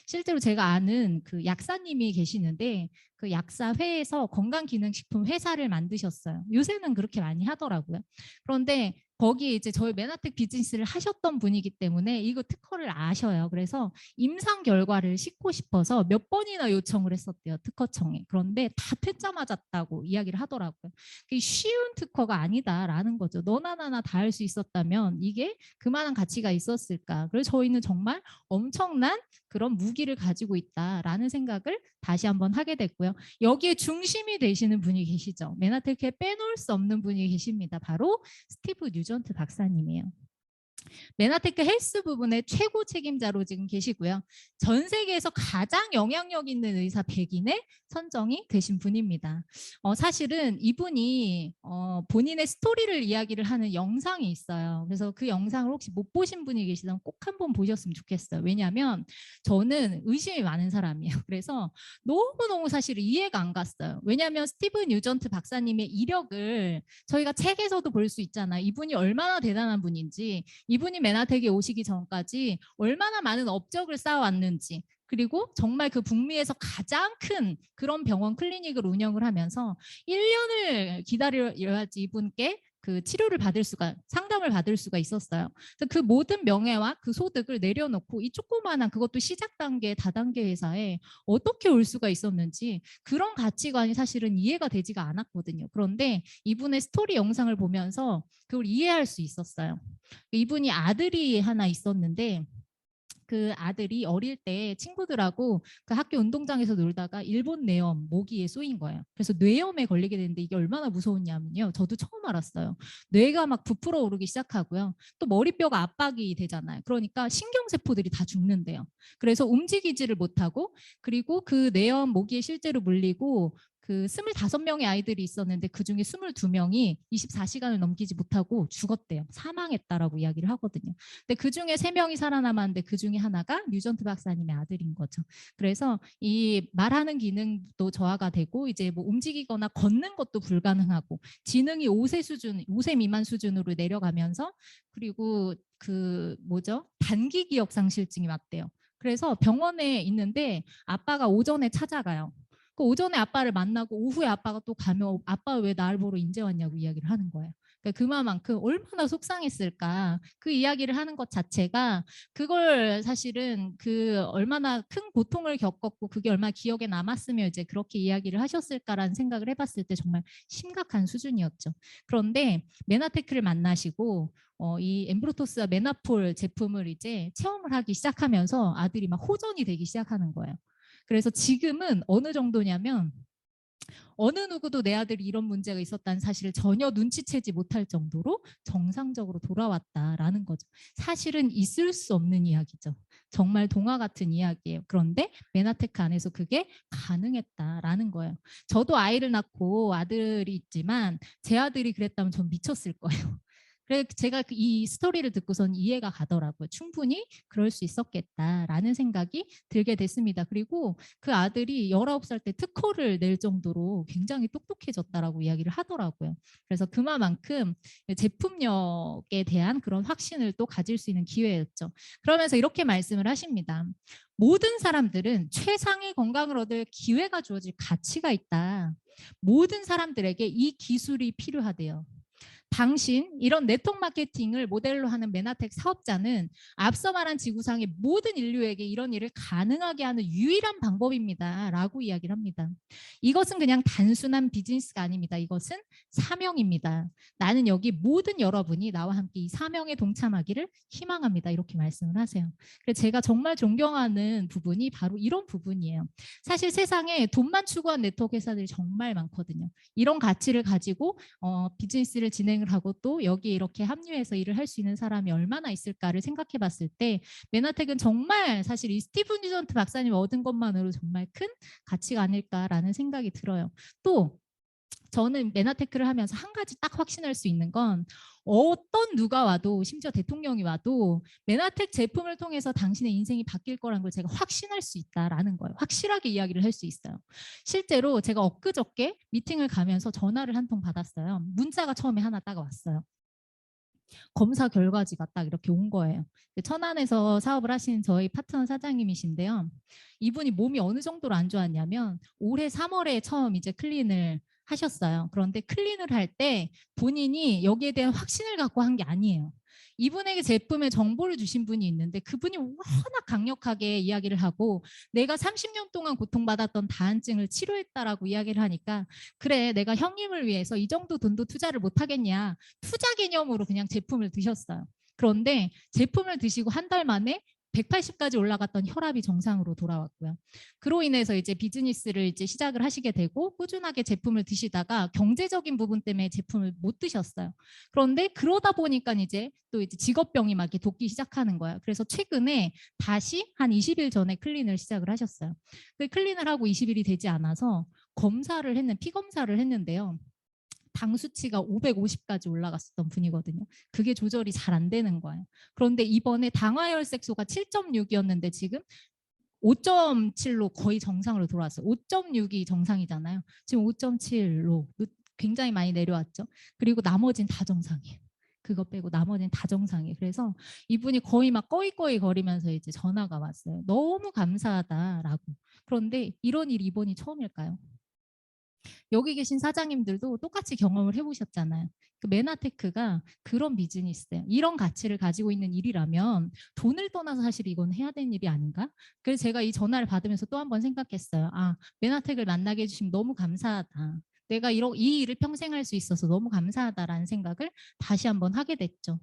실제로 제가 아는 그 약사님이 계시는데 그 약사회에서 건강기능식품 회사를 만드셨어요. 요새는 그렇게 많이 하더라고요. 그런데 거기에 이제 저희 메나텍 비즈니스를 하셨던 분이기 때문에 이거 특허를 아셔요. 그래서 임상 결과를 싣고 싶어서 몇 번이나 요청을 했었대요. 특허청에. 그런데 다 퇴짜 맞았다고 이야기를 하더라고요. 쉬운 특허가 아니다라는 거죠. 너나 나나 다 할 수 있었다면 이게 그만한 가치가 있었을까. 그래서 저희는 정말 엄청난 그런 무기를 가지고 있다라는 생각을 다시 한번 하게 됐고요. 여기에 중심이 되시는 분이 계시죠. 메나텍에 빼놓을 수 없는 분이 계십니다. 바로 스티브 뉴전트 박사님이에요. 메나테크 헬스 부분의 최고 책임자로 지금 계시고요. 전 세계에서 가장 영향력 있는 의사 100인에 선정이 되신 분입니다. 사실은 이분이 본인의 스토리를 이야기를 하는 영상이 있어요. 그래서 그 영상을 혹시 못 보신 분이 계시다면 꼭 한번 보셨으면 좋겠어요. 왜냐하면 저는 의심이 많은 사람이에요. 그래서 너무너무 사실 이해가 안 갔어요. 왜냐하면 스티브 뉴전트 박사님의 이력을 저희가 책에서도 볼 수 있잖아요. 이분이 얼마나 대단한 분인지, 이분이 메나텍에 오시기 전까지 얼마나 많은 업적을 쌓아왔는지, 그리고 정말 그 북미에서 가장 큰 그런 병원 클리닉을 운영을 하면서 1년을 기다려야지 이분께 그 치료를 받을 수가, 상담을 받을 수가 있었어요. 그래서 그 모든 명예와 그 소득을 내려놓고 이 조그마한, 그것도 시작 단계, 다단계 회사에 어떻게 올 수가 있었는지 그런 가치관이 사실은 이해가 되지가 않았거든요. 그런데 이분의 스토리 영상을 보면서 그걸 이해할 수 있었어요. 이분이 아들이 하나 있었는데 그 아들이 어릴 때 친구들하고 그 학교 운동장에서 놀다가 일본 뇌염, 모기에 쏘인 거예요. 그래서 뇌염에 걸리게 됐는데 이게 얼마나 무서웠냐면요. 저도 처음 알았어요. 뇌가 막 부풀어 오르기 시작하고요. 또 머리뼈가 압박이 되잖아요. 그러니까 신경세포들이 다 죽는데요. 그래서 움직이지를 못하고, 그리고 그 뇌염, 모기에 실제로 물리고 그 25명의 아이들이 있었는데 그중에 22명이 24시간을 넘기지 못하고 죽었대요. 사망했다라고 이야기를 하거든요. 근데 그중에 3명이 살아남았는데 그중에 하나가 뉴전트 박사님의 아들인 거죠. 그래서 이 말하는 기능도 저하가 되고 이제 뭐 움직이거나 걷는 것도 불가능하고 지능이 5세 수준, 5세 미만 수준으로 내려가면서 그리고 그 뭐죠? 단기 기억 상실증이 왔대요. 그래서 병원에 있는데 아빠가 오전에 찾아가요. 그 오전에 아빠를 만나고 오후에 아빠가 또 가면 아빠 왜 나를 보러 인제 왔냐고 이야기를 하는 거예요. 그러니까 그만큼 얼마나 속상했을까. 그 이야기를 하는 것 자체가 그걸 사실은 그 얼마나 큰 고통을 겪었고 그게 얼마나 기억에 남았으면 이제 그렇게 이야기를 하셨을까라는 생각을 해봤을 때 정말 심각한 수준이었죠. 그런데 메나테크를 만나시고 이 엠브로토스와 메나폴 제품을 이제 체험을 하기 시작하면서 아들이 막 호전이 되기 시작하는 거예요. 그래서 지금은 어느 정도냐면 어느 누구도 내 아들이 이런 문제가 있었다는 사실을 전혀 눈치채지 못할 정도로 정상적으로 돌아왔다라는 거죠. 사실은 있을 수 없는 이야기죠. 정말 동화 같은 이야기예요. 그런데 메나테크 안에서 그게 가능했다라는 거예요. 저도 아이를 낳고 아들이 있지만 제 아들이 그랬다면 전 미쳤을 거예요. 그래서 제가 이 스토리를 듣고선 이해가 가더라고요. 충분히 그럴 수 있었겠다라는 생각이 들게 됐습니다. 그리고 그 아들이 19살 때 특허를 낼 정도로 굉장히 똑똑해졌다라고 이야기를 하더라고요. 그래서 그만큼 제품력에 대한 그런 확신을 또 가질 수 있는 기회였죠. 그러면서 이렇게 말씀을 하십니다. 모든 사람들은 최상의 건강을 얻을 기회가 주어질 가치가 있다. 모든 사람들에게 이 기술이 필요하대요. 당신 이런 네트워크 마케팅을 모델로 하는 메나텍 사업자는 앞서 말한 지구상의 모든 인류에게 이런 일을 가능하게 하는 유일한 방법입니다. 라고 이야기를 합니다. 이것은 그냥 단순한 비즈니스가 아닙니다. 이것은 사명입니다. 나는 여기 모든 여러분이 나와 함께 이 사명에 동참하기를 희망합니다. 이렇게 말씀을 하세요. 그래서 제가 정말 존경하는 부분이 바로 이런 부분이에요. 사실 세상에 돈만 추구한 네트워크 회사들이 정말 많거든요. 이런 가치를 가지고 비즈니스를 진행을 하고 또 여기에 이렇게 합류해서 일을 할 수 있는 사람이 얼마나 있을까를 생각해 봤을 때 메나텍은 정말 사실 이 스티븐 뉴전트 박사님 얻은 것만으로 정말 큰 가치가 아닐까라는 생각이 들어요. 또 저는 메나테크를 하면서 한 가지 딱 확신할 수 있는 건 어떤 누가 와도 심지어 대통령이 와도 메나텍 제품을 통해서 당신의 인생이 바뀔 거라는 걸 제가 확신할 수 있다라는 거예요. 확실하게 이야기를 할 수 있어요. 실제로 제가 엊그저께 미팅을 가면서 전화를 한 통 받았어요. 문자가 처음에 하나 딱 왔어요. 검사 결과지가 딱 이렇게 온 거예요. 천안에서 사업을 하시는 저희 파트너 사장님이신데요. 이분이 몸이 어느 정도로 안 좋았냐면 올해 3월에 처음 이제 클린을 하셨어요. 그런데 클린을 할 때 본인이 여기에 대한 확신을 갖고 한 게 아니에요. 이분에게 제품의 정보를 주신 분이 있는데 그분이 워낙 강력하게 이야기를 하고 내가 30년 동안 고통받았던 다한증을 치료했다라고 이야기를 하니까 그래 내가 형님을 위해서 이 정도 돈도 투자를 못하겠냐 투자 개념으로 그냥 제품을 드셨어요. 그런데 제품을 드시고 한 달 만에 180까지 올라갔던 혈압이 정상으로 돌아왔고요. 그로 인해서 이제 비즈니스를 이제 시작을 하시게 되고 꾸준하게 제품을 드시다가 경제적인 부분 때문에 제품을 못 드셨어요. 그런데 그러다 보니까 이제 또 이제 직업병이 막 이렇게 돕기 시작하는 거예요. 그래서 최근에 다시 한 20일 전에 클린을 시작을 하셨어요. 그 클린을 하고 20일이 되지 않아서 피 검사를 했는데요. 당 수치가 550까지 올라갔었던 분이거든요. 그게 조절이 잘 안 되는 거예요. 그런데 이번에 당화혈색소가 7.6이었는데 지금 5.7로 거의 정상으로 돌아왔어요. 5.6이 정상이잖아요. 지금 5.7로 굉장히 많이 내려왔죠. 그리고 나머지는 다 정상이에요. 그거 빼고 나머지는 다 정상이에요. 그래서 이분이 거의 막 꺼이꺼이 거리면서 이제 전화가 왔어요. 너무 감사하다라고. 그런데 이런 일이 이번이 처음일까요? 여기 계신 사장님들도 똑같이 경험을 해보셨잖아요. 그 메나테크가 그런 비즈니스예요. 이런 가치를 가지고 있는 일이라면 돈을 떠나서 사실 이건 해야 되는 일이 아닌가? 그래서 제가 이 전화를 받으면서 또 한 번 생각했어요. 아, 메나텍을 만나게 해주시면 너무 감사하다. 내가 이 일을 평생 할 수 있어서 너무 감사하다라는 생각을 다시 한번 하게 됐죠.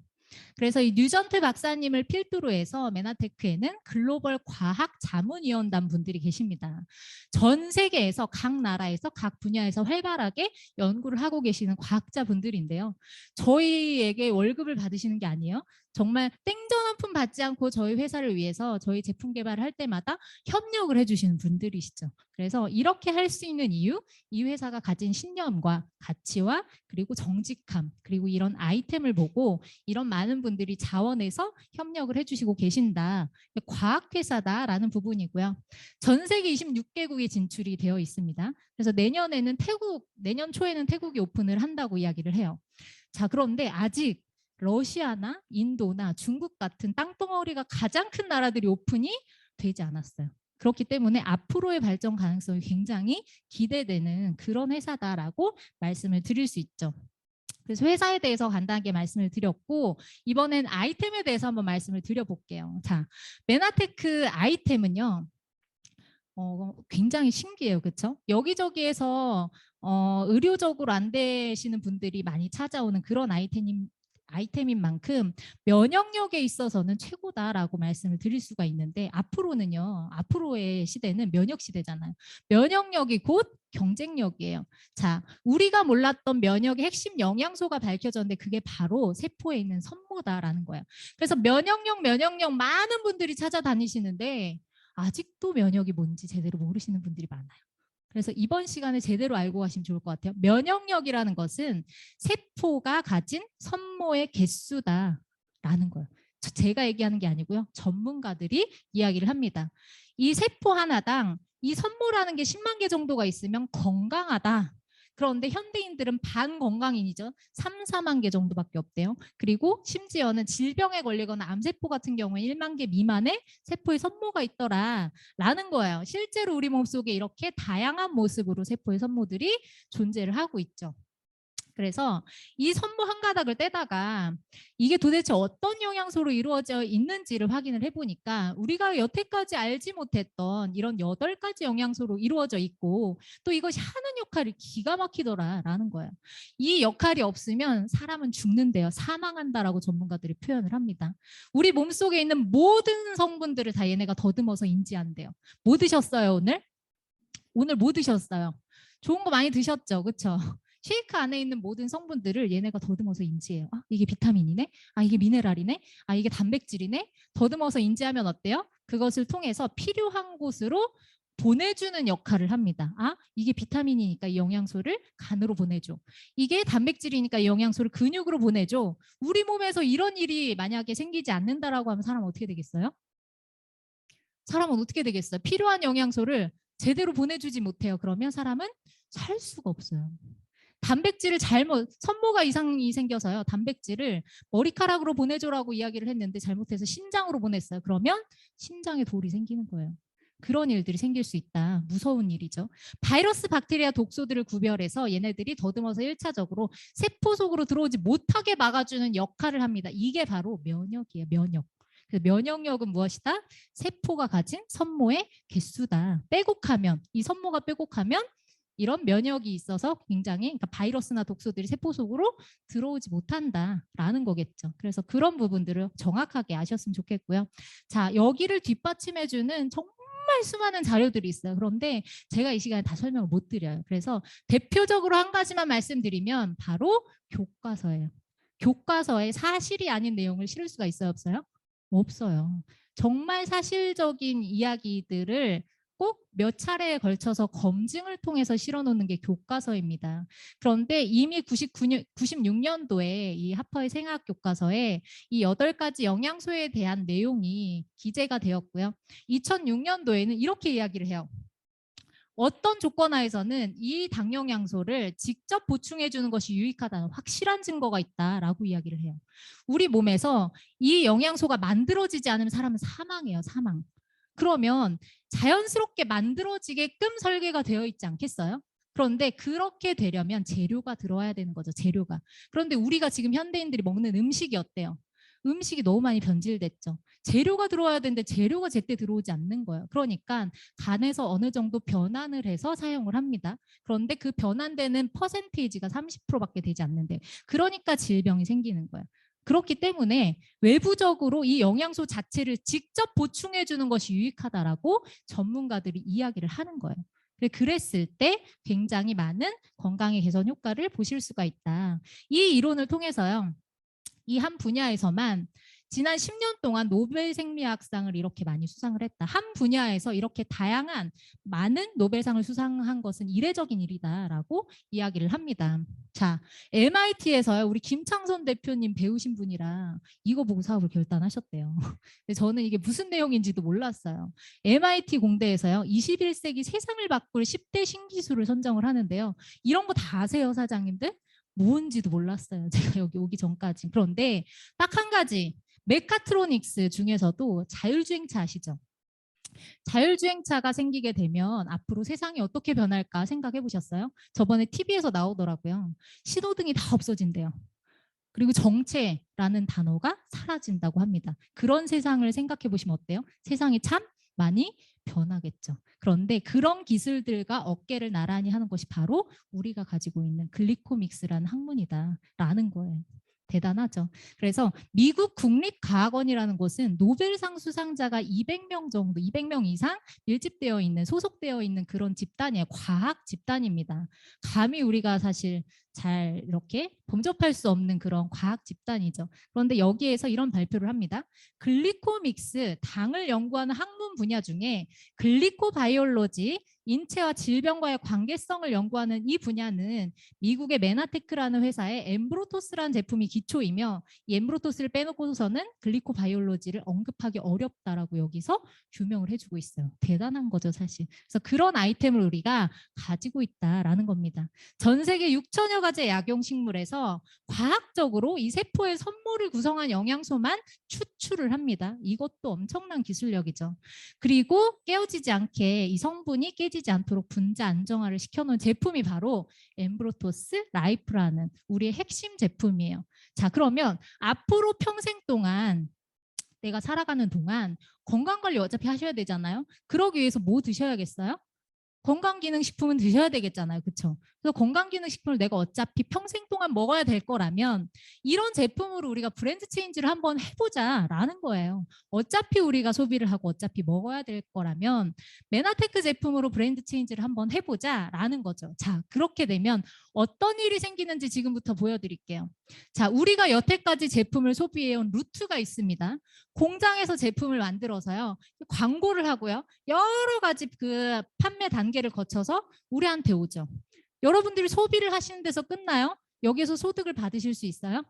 그래서 이 뉴전트 박사님을 필두로 해서 메나테크에는 글로벌 과학 자문위원단 분들이 계십니다. 전 세계에서 각 나라에서 각 분야에서 활발하게 연구를 하고 계시는 과학자분들인데요. 저희에게 월급을 받으시는 게 아니에요. 정말 땡전 한 푼 받지 않고 저희 회사를 위해서 저희 제품 개발을 할 때마다 협력을 해주시는 분들이시죠. 그래서 이렇게 할 수 있는 이유, 이 회사가 가진 신념과 가치와 그리고 정직함, 그리고 이런 아이템을 보고 이런 많은 분들이 자원해서 협력을 해주시고 계신다. 과학회사다라는 부분이고요. 전 세계 26개국이 진출이 되어 있습니다. 그래서 내년 초에는 태국이 오픈을 한다고 이야기를 해요. 자, 그런데 아직 러시아나 인도나 중국 같은 땅덩어리가 가장 큰 나라들이 오픈이 되지 않았어요. 그렇기 때문에 앞으로의 발전 가능성이 굉장히 기대되는 그런 회사다라고 말씀을 드릴 수 있죠. 그래서 회사에 대해서 간단하게 말씀을 드렸고 이번엔 아이템에 대해서 한번 말씀을 드려볼게요. 자, 메나테크 아이템은요. 굉장히 신기해요. 그렇죠? 여기저기에서 의료적으로 안 되시는 분들이 많이 찾아오는 그런 아이템인 만큼 면역력에 있어서는 최고다라고 말씀을 드릴 수가 있는데 앞으로의 시대는 면역 시대잖아요. 면역력이 곧 경쟁력이에요. 자, 우리가 몰랐던 면역의 핵심 영양소가 밝혀졌는데 그게 바로 세포에 있는 선모다라는 거예요. 그래서 면역력 많은 분들이 찾아다니시는데 아직도 면역이 뭔지 제대로 모르시는 분들이 많아요. 그래서 이번 시간에 제대로 알고 가시면 좋을 것 같아요. 면역력이라는 것은 세포가 가진 선모의 개수다라는 거예요. 제가 얘기하는 게 아니고요. 전문가들이 이야기를 합니다. 이 세포 하나당 이 선모라는 게 10만 개 정도가 있으면 건강하다. 그런데 현대인들은 반건강인이죠. 3, 4만 개 정도밖에 없대요. 그리고 심지어는 질병에 걸리거나 암세포 같은 경우에 1만 개 미만의 세포의 선모가 있더라라는 거예요. 실제로 우리 몸속에 이렇게 다양한 모습으로 세포의 선모들이 존재를 하고 있죠. 그래서 이 선모 한 가닥을 떼다가 이게 도대체 어떤 영양소로 이루어져 있는지를 확인을 해보니까 우리가 여태까지 알지 못했던 이런 8가지 영양소로 이루어져 있고 또 이것이 하는 역할이 기가 막히더라라는 거예요. 이 역할이 없으면 사람은 죽는데요. 사망한다라고 전문가들이 표현을 합니다. 우리 몸속에 있는 모든 성분들을 다 얘네가 더듬어서 인지한대요. 뭐 드셨어요 오늘? 오늘 뭐 드셨어요? 좋은 거 많이 드셨죠? 그렇죠? 쉐이크 안에 있는 모든 성분들을 얘네가 더듬어서 인지해요. 아, 이게 비타민이네? 아, 이게 미네랄이네? 아, 이게 단백질이네? 더듬어서 인지하면 어때요? 그것을 통해서 필요한 곳으로 보내주는 역할을 합니다. 아, 이게 비타민이니까 이 영양소를 간으로 보내줘. 이게 단백질이니까 이 영양소를 근육으로 보내줘. 우리 몸에서 이런 일이 만약에 생기지 않는다라고 하면 사람은 어떻게 되겠어요? 사람은 어떻게 되겠어요? 필요한 영양소를 제대로 보내주지 못해요. 그러면 사람은 살 수가 없어요. 단백질을 선모가 이상이 생겨서요. 단백질을 머리카락으로 보내줘라고 이야기를 했는데 잘못해서 신장으로 보냈어요. 그러면 심장에 돌이 생기는 거예요. 그런 일들이 생길 수 있다. 무서운 일이죠. 바이러스, 박테리아, 독소들을 구별해서 얘네들이 더듬어서 1차적으로 세포 속으로 들어오지 못하게 막아주는 역할을 합니다. 이게 바로 면역이에요. 면역. 면역력은 무엇이다? 세포가 가진 선모의 개수다. 이 선모가 빼곡하면 이런 면역이 있어서 굉장히 그러니까 바이러스나 독소들이 세포 속으로 들어오지 못한다라는 거겠죠. 그래서 그런 부분들을 정확하게 아셨으면 좋겠고요. 자, 여기를 뒷받침해주는 정말 수많은 자료들이 있어요. 그런데 제가 이 시간에 다 설명을 못 드려요. 그래서 대표적으로 한 가지만 말씀드리면 바로 교과서예요. 교과서에 사실이 아닌 내용을 실을 수가 있어요, 없어요? 없어요. 정말 사실적인 이야기들을 꼭 몇 차례에 걸쳐서 검증을 통해서 실어놓는 게 교과서입니다. 그런데 이미 96년도에 이 하퍼의 생학 교과서에 이 8가지 영양소에 대한 내용이 기재가 되었고요. 2006년도에는 이렇게 이야기를 해요. 어떤 조건 하에서는 이 당영양소를 직접 보충해 주는 것이 유익하다는 확실한 증거가 있다라고 이야기를 해요. 우리 몸에서 이 영양소가 만들어지지 않으면 사람은 사망해요. 사망. 그러면 자연스럽게 만들어지게끔 설계가 되어 있지 않겠어요? 그런데 그렇게 되려면 재료가 들어와야 되는 거죠. 재료가. 그런데 우리가 지금 현대인들이 먹는 음식이 어때요? 음식이 너무 많이 변질됐죠. 재료가 들어와야 되는데 재료가 제때 들어오지 않는 거예요. 그러니까 간에서 어느 정도 변환을 해서 사용을 합니다. 그런데 그 변환되는 퍼센테이지가 30%밖에 되지 않는데 그러니까 질병이 생기는 거예요. 그렇기 때문에 외부적으로 이 영양소 자체를 직접 보충해 주는 것이 유익하다라고 전문가들이 이야기를 하는 거예요. 그랬을 때 굉장히 많은 건강의 개선 효과를 보실 수가 있다. 이 이론을 통해서요. 이 한 분야에서만 지난 10년 동안 노벨 생리학상을 이렇게 많이 수상을 했다. 한 분야에서 이렇게 다양한 많은 노벨상을 수상한 것은 이례적인 일이다라고 이야기를 합니다. 자, MIT에서요. 우리 김창선 대표님 배우신 분이라 이거 보고 사업을 결단하셨대요. 근데 저는 이게 무슨 내용인지도 몰랐어요. MIT 공대에서요. 21세기 세상을 바꿀 10대 신기술을 선정을 하는데요. 이런 거 다 아세요, 사장님들? 뭔지도 몰랐어요. 제가 여기 오기 전까지. 그런데 딱 한 가지. 메카트로닉스 중에서도 자율주행차 아시죠? 자율주행차가 생기게 되면 앞으로 세상이 어떻게 변할까 생각해 보셨어요? 저번에 TV에서 나오더라고요. 신호등이 다 없어진대요. 그리고 정체라는 단어가 사라진다고 합니다. 그런 세상을 생각해 보시면 어때요? 세상이 참 많이 변하겠죠. 그런데 그런 기술들과 어깨를 나란히 하는 것이 바로 우리가 가지고 있는 글리코믹스라는 학문이다라는 거예요. 대단하죠. 그래서 미국 국립과학원이라는 곳은 노벨상 수상자가 200명 정도, 200명 이상 밀집되어 있는, 소속되어 있는 그런 집단이에요. 과학 집단입니다. 감히 우리가 사실 잘 이렇게 범접할 수 없는 그런 과학 집단이죠. 그런데 여기에서 이런 발표를 합니다. 글리코믹스, 당을 연구하는 학문 분야 중에 글리코바이올로지, 인체와 질병과의 관계성을 연구하는 이 분야는 미국의 메나테크라는 회사의 엠브로토스라는 제품이 기초이며 이 엠브로토스를 빼놓고서는 글리코바이올로지를 언급하기 어렵다라고 여기서 규명을 해주고 있어요. 대단한 거죠, 사실. 그래서 그런 아이템을 우리가 가지고 있다라는 겁니다. 전 세계 6천여 가지의 약용식물에서 과학적으로 이 세포의 선모를 구성한 영양소만 추출을 합니다. 이것도 엄청난 기술력이죠. 그리고 깨어지지 않게 이 성분이 깨지지 않도록 분자 안정화를 시켜놓은 제품이 바로 엠브로토스 라이프라는 우리의 핵심 제품이에요. 자, 그러면 앞으로 평생 동안 내가 살아가는 동안 건강관리 어차피 하셔야 되잖아요. 그러기 위해서 뭐 드셔야겠어요? 건강기능식품은 드셔야 되겠잖아요. 그렇죠? 그래서 건강기능식품을 내가 어차피 평생 동안 먹어야 될 거라면 이런 제품으로 우리가 브랜드 체인지를 한번 해보자라는 거예요. 어차피 우리가 소비를 하고 어차피 먹어야 될 거라면 메나테크 제품으로 브랜드 체인지를 한번 해보자라는 거죠. 자, 그렇게 되면 어떤 일이 생기는지 지금부터 보여드릴게요. 자, 우리가 여태까지 제품을 소비해온 루트가 있습니다. 공장에서 제품을 만들어서요. 광고를 하고요. 여러 가지 그 판매 단계를 거쳐서 우리한테 오죠. 여러분들이 소비를 하시는 데서 끝나요? 여기에서 소득을 받으실 수 있어요?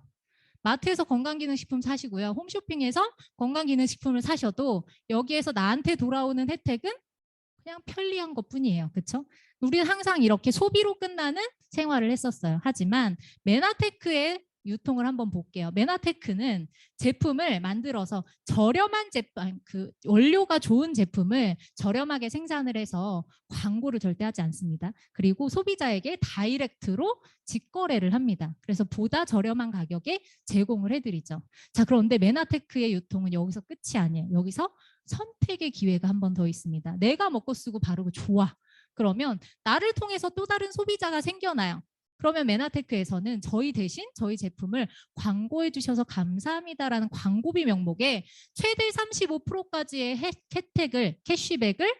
마트에서 건강기능식품 사시고요. 홈쇼핑에서 건강기능식품을 사셔도 여기에서 나한테 돌아오는 혜택은 그냥 편리한 것뿐이에요. 그렇죠? 우리는 항상 이렇게 소비로 끝나는 생활을 했었어요. 하지만 메나테크의 유통을 한번 볼게요. 메나테크는 제품을 만들어서 저렴한 제품, 그 원료가 좋은 제품을 저렴하게 생산을 해서 광고를 절대 하지 않습니다. 그리고 소비자에게 다이렉트로 직거래를 합니다. 그래서 보다 저렴한 가격에 제공을 해드리죠. 자, 그런데 메나테크의 유통은 여기서 끝이 아니에요. 여기서 선택의 기회가 한 번 더 있습니다. 내가 먹고 쓰고 바르고 좋아. 그러면 나를 통해서 또 다른 소비자가 생겨나요. 그러면 메나테크에서는 저희 대신 저희 제품을 광고해 주셔서 감사합니다라는 광고비 명목에 최대 35%까지의 혜택을, 캐시백을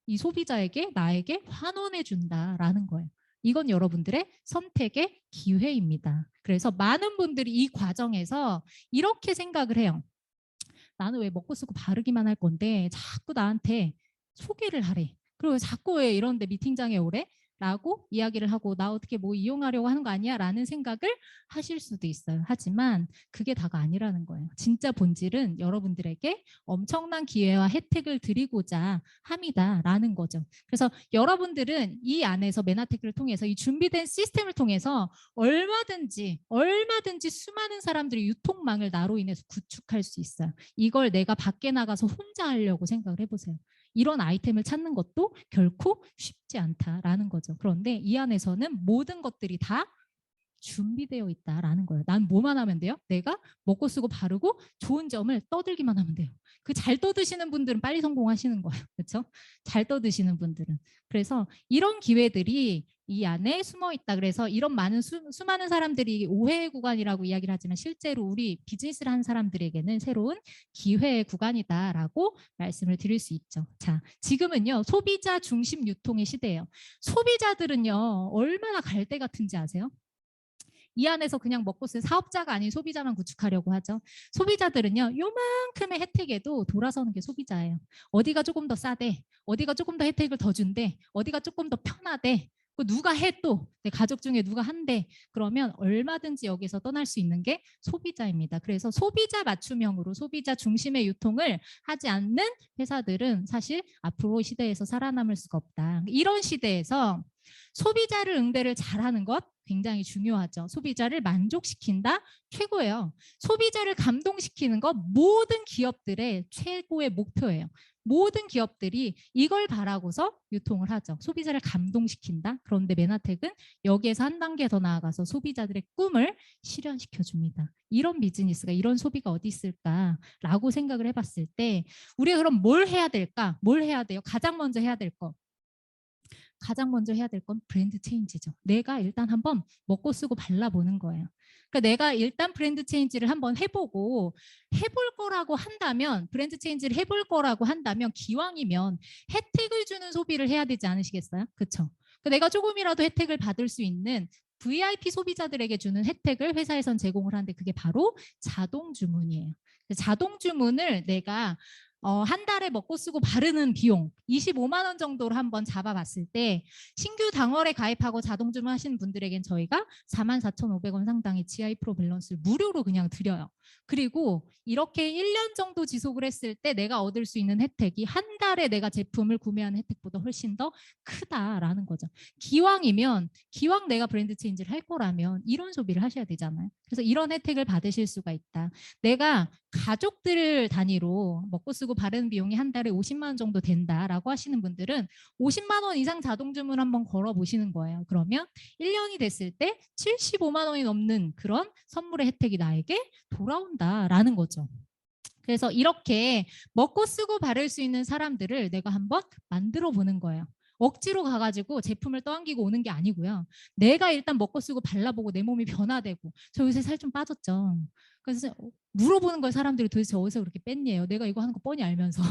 이 소비자에게, 나에게 환원해 준다라는 거예요. 이건 여러분들의 선택의 기회입니다. 그래서 많은 분들이 이 과정에서 이렇게 생각을 해요. 나는 왜 먹고 쓰고 바르기만 할 건데 자꾸 나한테 소개를 하래. 그리고 자꾸 왜 이런데 미팅장에 오래? 라고 이야기를 하고 나 어떻게 뭐 이용하려고 하는 거 아니야? 라는 생각을 하실 수도 있어요. 하지만 그게 다가 아니라는 거예요. 진짜 본질은 여러분들에게 엄청난 기회와 혜택을 드리고자 합니다. 라는 거죠. 그래서 여러분들은 이 안에서 메나테크를 통해서 이 준비된 시스템을 통해서 얼마든지 수많은 사람들이 유통망을 나로 인해서 구축할 수 있어요. 이걸 내가 밖에 나가서 혼자 하려고 생각을 해보세요. 이런 아이템을 찾는 것도 결코 쉽지 않다라는 거죠. 그런데 이 안에서는 모든 것들이 다 준비되어 있다라는 거예요. 난 뭐만 하면 돼요? 내가 먹고 쓰고 바르고 좋은 점을 떠들기만 하면 돼요. 그 잘 떠드시는 분들은 빨리 성공하시는 거예요. 그렇죠? 잘 떠드시는 분들은. 그래서 이런 기회들이 이 안에 숨어 있다. 그래서 이런 많은 수많은 사람들이 오해의 구간이라고 이야기를 하지만 실제로 우리 비즈니스를 하는 사람들에게는 새로운 기회의 구간이다라고 말씀을 드릴 수 있죠. 자, 지금은요. 소비자 중심 유통의 시대예요. 소비자들은요. 얼마나 갈대 같은지 아세요? 이 안에서 그냥 먹고 쓸 사업자가 아닌 소비자만 구축하려고 하죠. 소비자들은요. 요만큼의 혜택에도 돌아서는 게 소비자예요. 어디가 조금 더 싸대. 어디가 조금 더 혜택을 더 준대. 어디가 조금 더 편하대. 누가 해 또 내 가족 중에 누가 한대. 그러면 얼마든지 여기서 떠날 수 있는 게 소비자입니다. 그래서 소비자 맞춤형으로 소비자 중심의 유통을 하지 않는 회사들은 사실 앞으로 시대에서 살아남을 수가 없다. 이런 시대에서 소비자를 응대를 잘하는 것 굉장히 중요하죠. 소비자를 만족시킨다 최고예요. 소비자를 감동시키는 것 모든 기업들의 최고의 목표예요. 모든 기업들이 이걸 바라고서 유통을 하죠. 소비자를 감동시킨다. 그런데 메나텍은 여기에서 한 단계 더 나아가서 소비자들의 꿈을 실현시켜 줍니다. 이런 비즈니스가 이런 소비가 어디 있을까라고 생각을 해봤을 때 우리가 그럼 뭘 해야 될까? 뭘 해야 돼요? 가장 먼저 해야 될 거. 가장 먼저 해야 될 건 브랜드 체인지죠. 내가 일단 한번 먹고 쓰고 발라보는 거예요. 그러니까 내가 일단 브랜드 체인지를 한번 해보고 해볼 거라고 한다면 브랜드 체인지를 해볼 거라고 한다면 기왕이면 혜택을 주는 소비를 해야 되지 않으시겠어요? 그렇죠? 그러니까 내가 조금이라도 혜택을 받을 수 있는 VIP 소비자들에게 주는 혜택을 회사에선 제공을 하는데 그게 바로 자동 주문이에요. 자동 주문을 내가 한 달에 먹고 쓰고 바르는 비용 25만 원 정도로 한번 잡아봤을 때 신규 당월에 가입하고 자동 주문하시는 분들에겐 저희가 44,500원 상당의 GI 프로 밸런스를 무료로 그냥 드려요. 그리고 이렇게 1년 정도 지속을 했을 때 내가 얻을 수 있는 혜택이 한 달에 내가 제품을 구매하는 혜택보다 훨씬 더 크다라는 거죠. 기왕이면 기왕 내가 브랜드 체인지를 할 거라면 이런 소비를 하셔야 되잖아요. 그래서 이런 혜택을 받으실 수가 있다. 내가 가족들 단위로 먹고 쓰고 바르는 비용이 한 달에 50만 원 정도 된다라고 하시는 분들은 50만 원 이상 자동 주문 한번 걸어 보시는 거예요. 그러면 1년이 됐을 때 75만 원이 넘는 그런 선물의 혜택이 나에게 돌아온다라는 거죠. 그래서 이렇게 먹고 쓰고 바를 수 있는 사람들을 내가 한번 만들어 보는 거예요. 억지로 가가지고 제품을 떠안기고 오는 게 아니고요. 내가 일단 먹고 쓰고 발라보고 내 몸이 변화되고 저 요새 살 좀 빠졌죠. 그래서 물어보는 걸 사람들이 도대체 어디서 그렇게 뺐니에요. 내가 이거 하는 거 뻔히 알면서.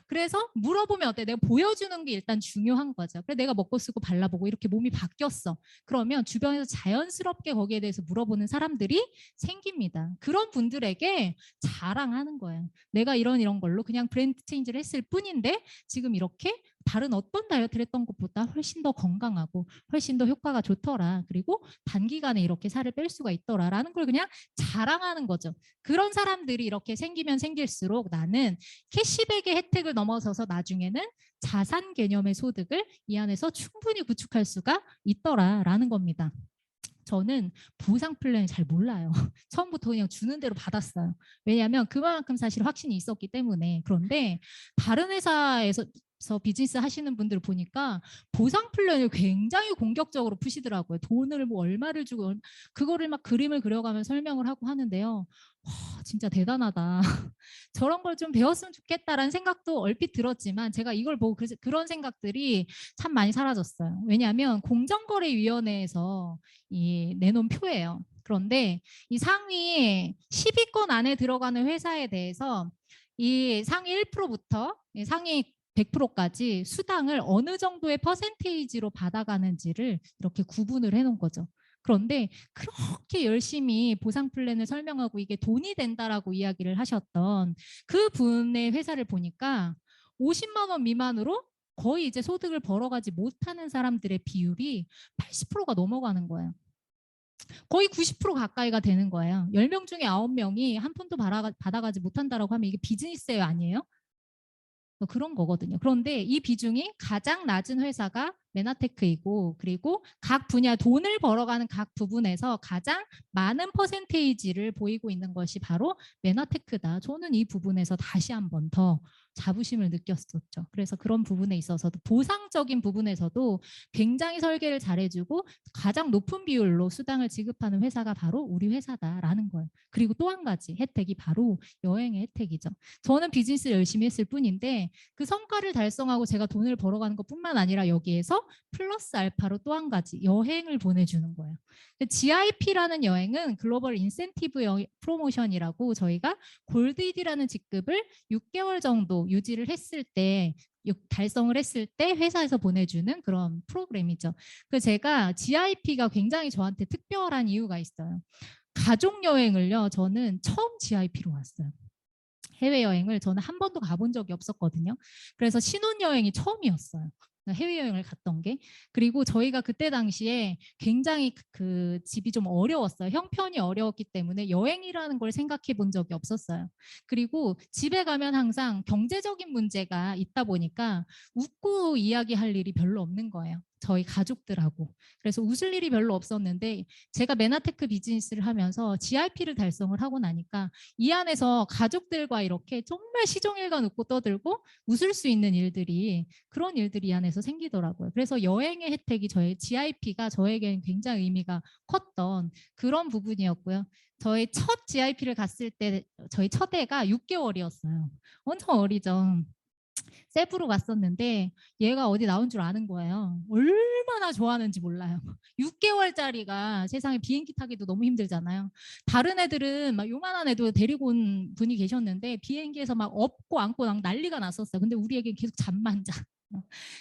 그래서 물어보면 어때? 내가 보여주는 게 일단 중요한 거죠. 그래 내가 먹고 쓰고 발라보고 이렇게 몸이 바뀌었어. 그러면 주변에서 자연스럽게 거기에 대해서 물어보는 사람들이 생깁니다. 그런 분들에게 자랑하는 거예요. 내가 이런 걸로 그냥 브랜드 체인지를 했을 뿐인데 지금 이렇게 다른 어떤 다이어트를 했던 것보다 훨씬 더 건강하고 훨씬 더 효과가 좋더라. 그리고 단기간에 이렇게 살을 뺄 수가 있더라라는 걸 그냥 자랑하는 거죠. 그런 사람들이 이렇게 생기면 생길수록 나는 캐시백의 혜택을 넘어서서 나중에는 자산 개념의 소득을 이 안에서 충분히 구축할 수가 있더라라는 겁니다. 저는 보상 플랜을 잘 몰라요. 처음부터 그냥 주는 대로 받았어요. 왜냐하면 그만큼 사실 확신이 있었기 때문에. 그런데 다른 회사에서 비즈니스 하시는 분들 보니까 보상 플랜을 굉장히 공격적으로 푸시더라고요. 돈을 뭐 얼마를 주고 그거를 막 그림을 그려가며 설명을 하고 하는데요. 와, 진짜 대단하다. 저런 걸 좀 배웠으면 좋겠다라는 생각도 얼핏 들었지만 제가 이걸 보고 그런 생각들이 참 많이 사라졌어요. 왜냐하면 공정거래위원회에서 내놓은 표예요. 그런데 이 상위 10위권 안에 들어가는 회사에 대해서 이 상위 1%부터 상위 100%까지 수당을 어느 정도의 퍼센테이지로 받아가는지를 이렇게 구분을 해놓은 거죠. 그런데 그렇게 열심히 보상 플랜을 설명하고 이게 돈이 된다라고 이야기를 하셨던 그 분의 회사를 보니까 50만 원 미만으로 거의 이제 소득을 벌어가지 못하는 사람들의 비율이 80%가 넘어가는 거예요. 거의 90% 가까이가 되는 거예요. 10명 중에 9명이 한 푼도 받아가지 못한다라고 하면 이게 비즈니스예요, 아니에요? 그런 거거든요. 그런데 이 비중이 가장 낮은 회사가 메나테크이고, 그리고 각 분야 돈을 벌어가는 각 부분에서 가장 많은 퍼센테이지를 보이고 있는 것이 바로 메나테크다. 저는 이 부분에서 다시 한 번 더 자부심을 느꼈었죠. 그래서 그런 부분에 있어서도 보상적인 부분에서도 굉장히 설계를 잘해주고 가장 높은 비율로 수당을 지급하는 회사가 바로 우리 회사다라는 거예요. 그리고 또 한 가지 혜택이 바로 여행의 혜택이죠. 저는 비즈니스를 열심히 했을 뿐인데 그 성과를 달성하고 제가 돈을 벌어가는 것뿐만 아니라 여기에서 플러스 알파로 또 한 가지 여행을 보내주는 거예요. GIP라는 여행은 글로벌 인센티브 프로모션이라고 저희가 골드이디라는 직급을 6개월 정도 유지를 했을 때 달성을 했을 때 회사에서 보내주는 그런 프로그램이죠. 그래서 제가 GIP가 굉장히 저한테 특별한 이유가 있어요. 가족 여행을요, 저는 처음 GIP로 왔어요. 해외여행을 저는 한 번도 가본 적이 없었거든요. 그래서 신혼여행이 처음이었어요. 해외여행을 갔던 게. 그리고 저희가 그때 당시에 굉장히 그 집이 좀 어려웠어요. 형편이 어려웠기 때문에 여행이라는 걸 생각해 본 적이 없었어요. 그리고 집에 가면 항상 경제적인 문제가 있다 보니까 웃고 이야기할 일이 별로 없는 거예요. 저희 가족들하고. 그래서 웃을 일이 별로 없었는데 제가 메나테크 비즈니스를 하면서 GIP를 달성을 하고 나니까 이 안에서 가족들과 이렇게 정말 시종일관 웃고 떠들고 웃을 수 있는 일들이 그런 일들이 이 안에서 생기더라고요. 그래서 여행의 혜택이 저의 GIP가 저에게는 굉장히 의미가 컸던 그런 부분이었고요. 저희 첫 GIP를 갔을 때 저희 첫 애가 6개월이었어요. 엄청 어리죠. 세부로 갔었는데 얘가 어디 나온 줄 아는 거예요. 얼마나 좋아하는지 몰라요. 6개월짜리가 세상에 비행기 타기도 너무 힘들잖아요. 다른 애들은 막 요만한 애도 데리고 온 분이 계셨는데 비행기에서 막 업고 안고 막 난리가 났었어요. 근데 우리 애기는 계속 잠만 자.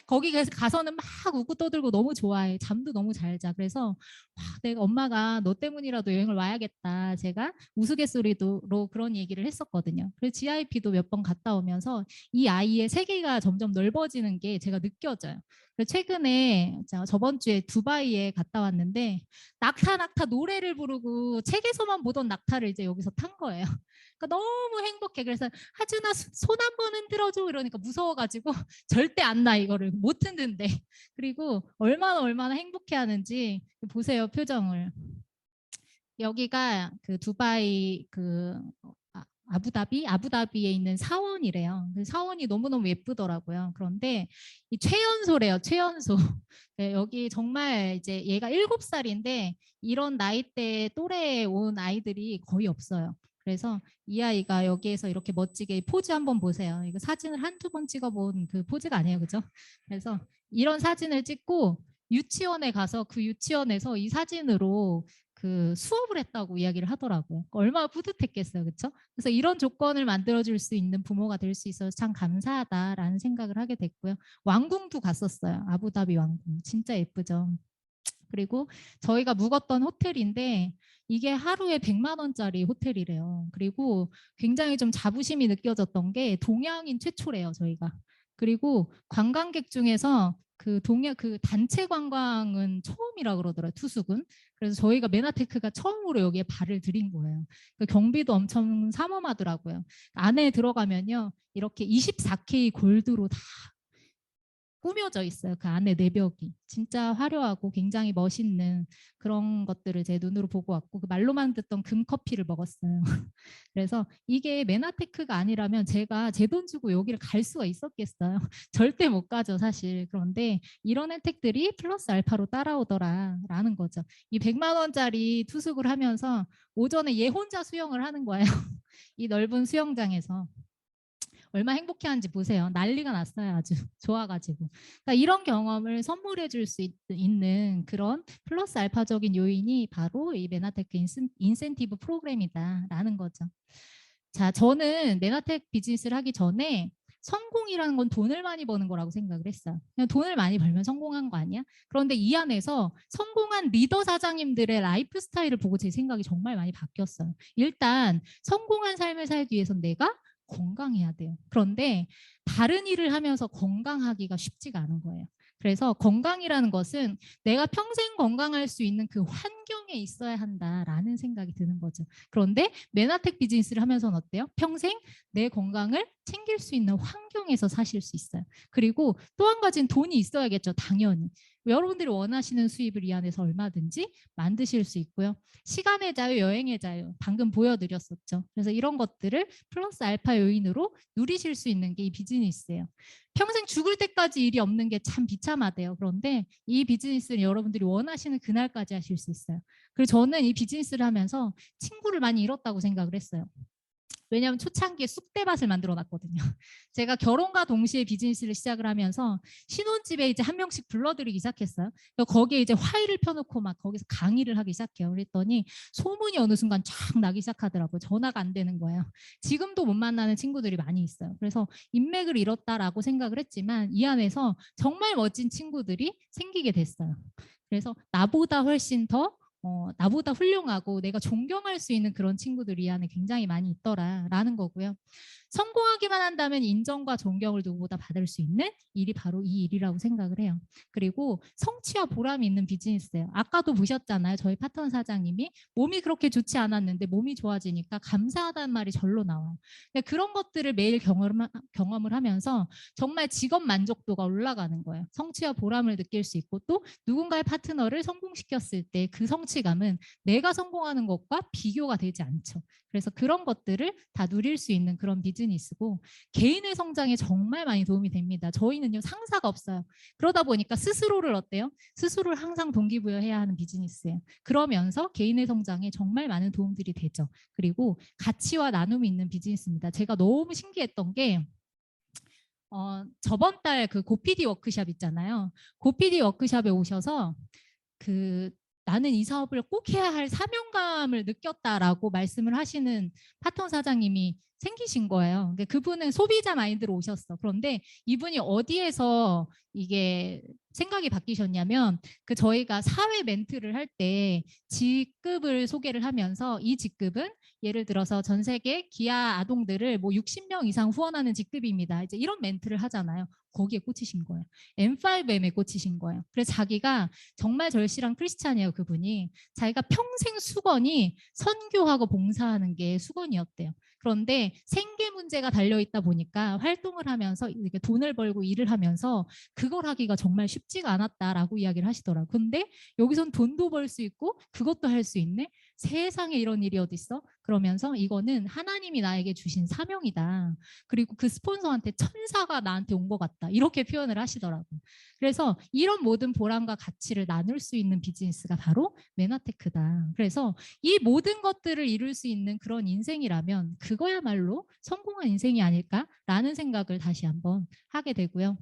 거기 가서는 막 웃고 떠들고 너무 좋아해. 잠도 너무 잘 자. 그래서 와, 내가 엄마가 너 때문이라도 여행을 와야겠다. 제가 우스갯소리로 그런 얘기를 했었거든요. 그래서 GIP도 몇 번 갔다 오면서 이 아이의 세계가 점점 넓어지는 게 제가 느껴져요. 그래서 최근에 저번 주에 두바이에 갔다 왔는데 낙타 노래를 부르고 책에서만 보던 낙타를 이제 여기서 탄 거예요. 그러니까 너무 행복해. 그래서 하준아 손 한 번 흔들어줘 이러니까 무서워가지고 절대 안 나 이거를 못 흔든대. 그리고 얼마나 행복해하는지 보세요 표정을. 여기가 그 두바이 그 아부다비에 있는 사원이래요. 그 사원이 너무너무 예쁘더라고요. 그런데 이 최연소래요. 최연소. 네, 여기 정말 이제 얘가 7살인데 이런 나이대 또래에 온 아이들이 거의 없어요. 그래서 이 아이가 여기에서 이렇게 멋지게 포즈 한번 보세요. 이거 사진을 한두 번 찍어본 그 포즈가 아니에요. 그죠? 그래서 이런 사진을 찍고 유치원에 가서 그 유치원에서 이 사진으로 그 수업을 했다고 이야기를 하더라고요. 얼마나 뿌듯했겠어요. 그렇죠? 그래서 이런 조건을 만들어줄 수 있는 부모가 될 수 있어서 참 감사하다라는 생각을 하게 됐고요. 왕궁도 갔었어요. 아부다비 왕궁. 진짜 예쁘죠. 그리고 저희가 묵었던 호텔인데 이게 하루에 100만 원짜리 호텔이래요. 그리고 굉장히 좀 자부심이 느껴졌던 게 동양인 최초래요, 저희가. 그리고 관광객 중에서 그 단체 관광은 처음이라 그러더라고요, 투숙은. 그래서 저희가 메나테크가 처음으로 여기에 발을 들인 거예요. 그 경비도 엄청 삼엄하더라고요. 안에 들어가면요, 이렇게 24K 골드로 다 꾸며져 있어요. 그 안에 내벽이. 진짜 화려하고 굉장히 멋있는 그런 것들을 제 눈으로 보고 왔고 그 말로만 듣던 금커피를 먹었어요. 그래서 이게 메나테크가 아니라면 제가 제 돈 주고 여기를 갈 수가 있었겠어요. 절대 못 가죠, 사실. 그런데 이런 혜택들이 플러스 알파로 따라오더라라는 거죠. 이 100만 원짜리 투숙을 하면서 오전에 얘 혼자 수영을 하는 거예요. 이 넓은 수영장에서. 얼마나 행복해하는지 보세요. 난리가 났어요. 아주 좋아가지고. 그러니까 이런 경험을 선물해 줄 수 있는 그런 플러스 알파적인 요인이 바로 이 메나테크 인센티브 프로그램이다라는 거죠. 자, 저는 메나테크 비즈니스를 하기 전에 성공이라는 건 돈을 많이 버는 거라고 생각을 했어요. 그냥 돈을 많이 벌면 성공한 거 아니야? 그런데 이 안에서 성공한 리더 사장님들의 라이프 스타일을 보고 제 생각이 정말 많이 바뀌었어요. 일단 성공한 삶을 살기 위해선 내가 건강해야 돼요. 그런데 다른 일을 하면서 건강하기가 쉽지가 않은 거예요. 그래서 건강이라는 것은 내가 평생 건강할 수 있는 그 환경에 있어야 한다라는 생각이 드는 거죠. 그런데 메나텍 비즈니스를 하면서는 어때요? 평생 내 건강을 챙길 수 있는 환경에서 사실 수 있어요. 그리고 또 한 가지는 돈이 있어야겠죠. 당연히. 여러분들이 원하시는 수입을 이 안에서 얼마든지 만드실 수 있고요. 시간의 자유, 여행의 자유 방금 보여드렸었죠. 그래서 이런 것들을 플러스 알파 요인으로 누리실 수 있는 게 이 비즈니스예요. 평생 죽을 때까지 일이 없는 게 참 비참하대요. 그런데 이 비즈니스는 여러분들이 원하시는 그날까지 하실 수 있어요. 그리고 저는 이 비즈니스를 하면서 친구를 많이 잃었다고 생각을 했어요. 왜냐하면 초창기에 쑥대밭을 만들어 놨거든요. 제가 결혼과 동시에 비즈니스를 시작을 하면서 신혼집에 이제 한 명씩 불러들이기 시작했어요. 거기에 이제 화일을 펴놓고 막 거기서 강의를 하기 시작해요. 그랬더니 소문이 어느 순간 쫙 나기 시작하더라고요. 전화가 안 되는 거예요. 지금도 못 만나는 친구들이 많이 있어요. 그래서 인맥을 잃었다라고 생각을 했지만 이 안에서 정말 멋진 친구들이 생기게 됐어요. 그래서 나보다 훨씬 더 나보다 훌륭하고 내가 존경할 수 있는 그런 친구들이 이 안에 굉장히 많이 있더라라는 거고요. 성공하기만 한다면 인정과 존경을 누구보다 받을 수 있는 일이 바로 이 일이라고 생각을 해요. 그리고 성취와 보람이 있는 비즈니스예요. 아까도 보셨잖아요. 저희 파트너 사장님이 몸이 그렇게 좋지 않았는데 몸이 좋아지니까 감사하다는 말이 절로 나와요. 근데 그런 것들을 매일 경험을 하면서 정말 직업 만족도가 올라가는 거예요. 성취와 보람을 느낄 수 있고 또 누군가의 파트너를 성공시켰을 때 그 성취감은 내가 성공하는 것과 비교가 되지 않죠. 그래서 그런 것들을 다 누릴 수 있는 그런 비즈니스고 개인의 성장에 정말 많이 도움이 됩니다. 저희는요 상사가 없어요. 그러다 보니까 스스로를 어때요? 스스로를 항상 동기부여해야 하는 비즈니스예요. 그러면서 개인의 성장에 정말 많은 도움들이 되죠. 그리고 가치와 나눔이 있는 비즈니스입니다. 제가 너무 신기했던 게 저번 달 그 고PD 워크숍 있잖아요. 고PD 워크숍에 오셔서 그 나는 이 사업을 꼭 해야 할 사명감을 느꼈다라고 말씀을 하시는 파트너 사장님이 생기신 거예요. 그분은 소비자 마인드로 오셨어. 그런데 이분이 어디에서 이게 생각이 바뀌셨냐면 저희가 사회 멘트를 할 때 직급을 소개를 하면서 이 직급은 예를 들어서 전 세계 기아 아동들을 뭐 60명 이상 후원하는 직급입니다. 이제 이런 멘트를 하잖아요. 거기에 꽂히신 거예요. M5M에 꽂히신 거예요. 그래서 자기가 정말 절실한 크리스찬이에요. 그분이. 자기가 평생 수건이 선교하고 봉사하는 게 수건이었대요. 그런데 생계 문제가 달려있다 보니까 활동을 하면서 이렇게 돈을 벌고 일을 하면서 그걸 하기가 정말 쉽지가 않았다라고 이야기를 하시더라고요. 근데 여기선 돈도 벌 수 있고 그것도 할 수 있네. 세상에 이런 일이 어딨어? 그러면서 이거는 하나님이 나에게 주신 사명이다. 그리고 그 스폰서한테 천사가 나한테 온 것 같다. 이렇게 표현을 하시더라고요. 그래서 이런 모든 보람과 가치를 나눌 수 있는 비즈니스가 바로 메나테크다. 그래서 이 모든 것들을 이룰 수 있는 그런 인생이라면 그거야말로 성공한 인생이 아닐까라는 생각을 다시 한번 하게 되고요.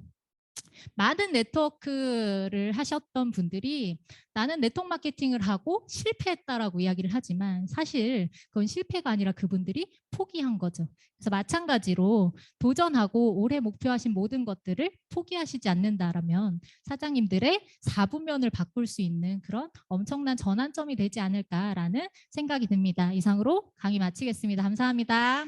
많은 네트워크를 하셨던 분들이 나는 네트워크 마케팅을 하고 실패했다라고 이야기를 하지만 사실 그건 실패가 아니라 그분들이 포기한 거죠. 그래서 마찬가지로 도전하고 올해 목표하신 모든 것들을 포기하시지 않는다라면 사장님들의 4분면을 바꿀 수 있는 그런 엄청난 전환점이 되지 않을까라는 생각이 듭니다. 이상으로 강의 마치겠습니다. 감사합니다.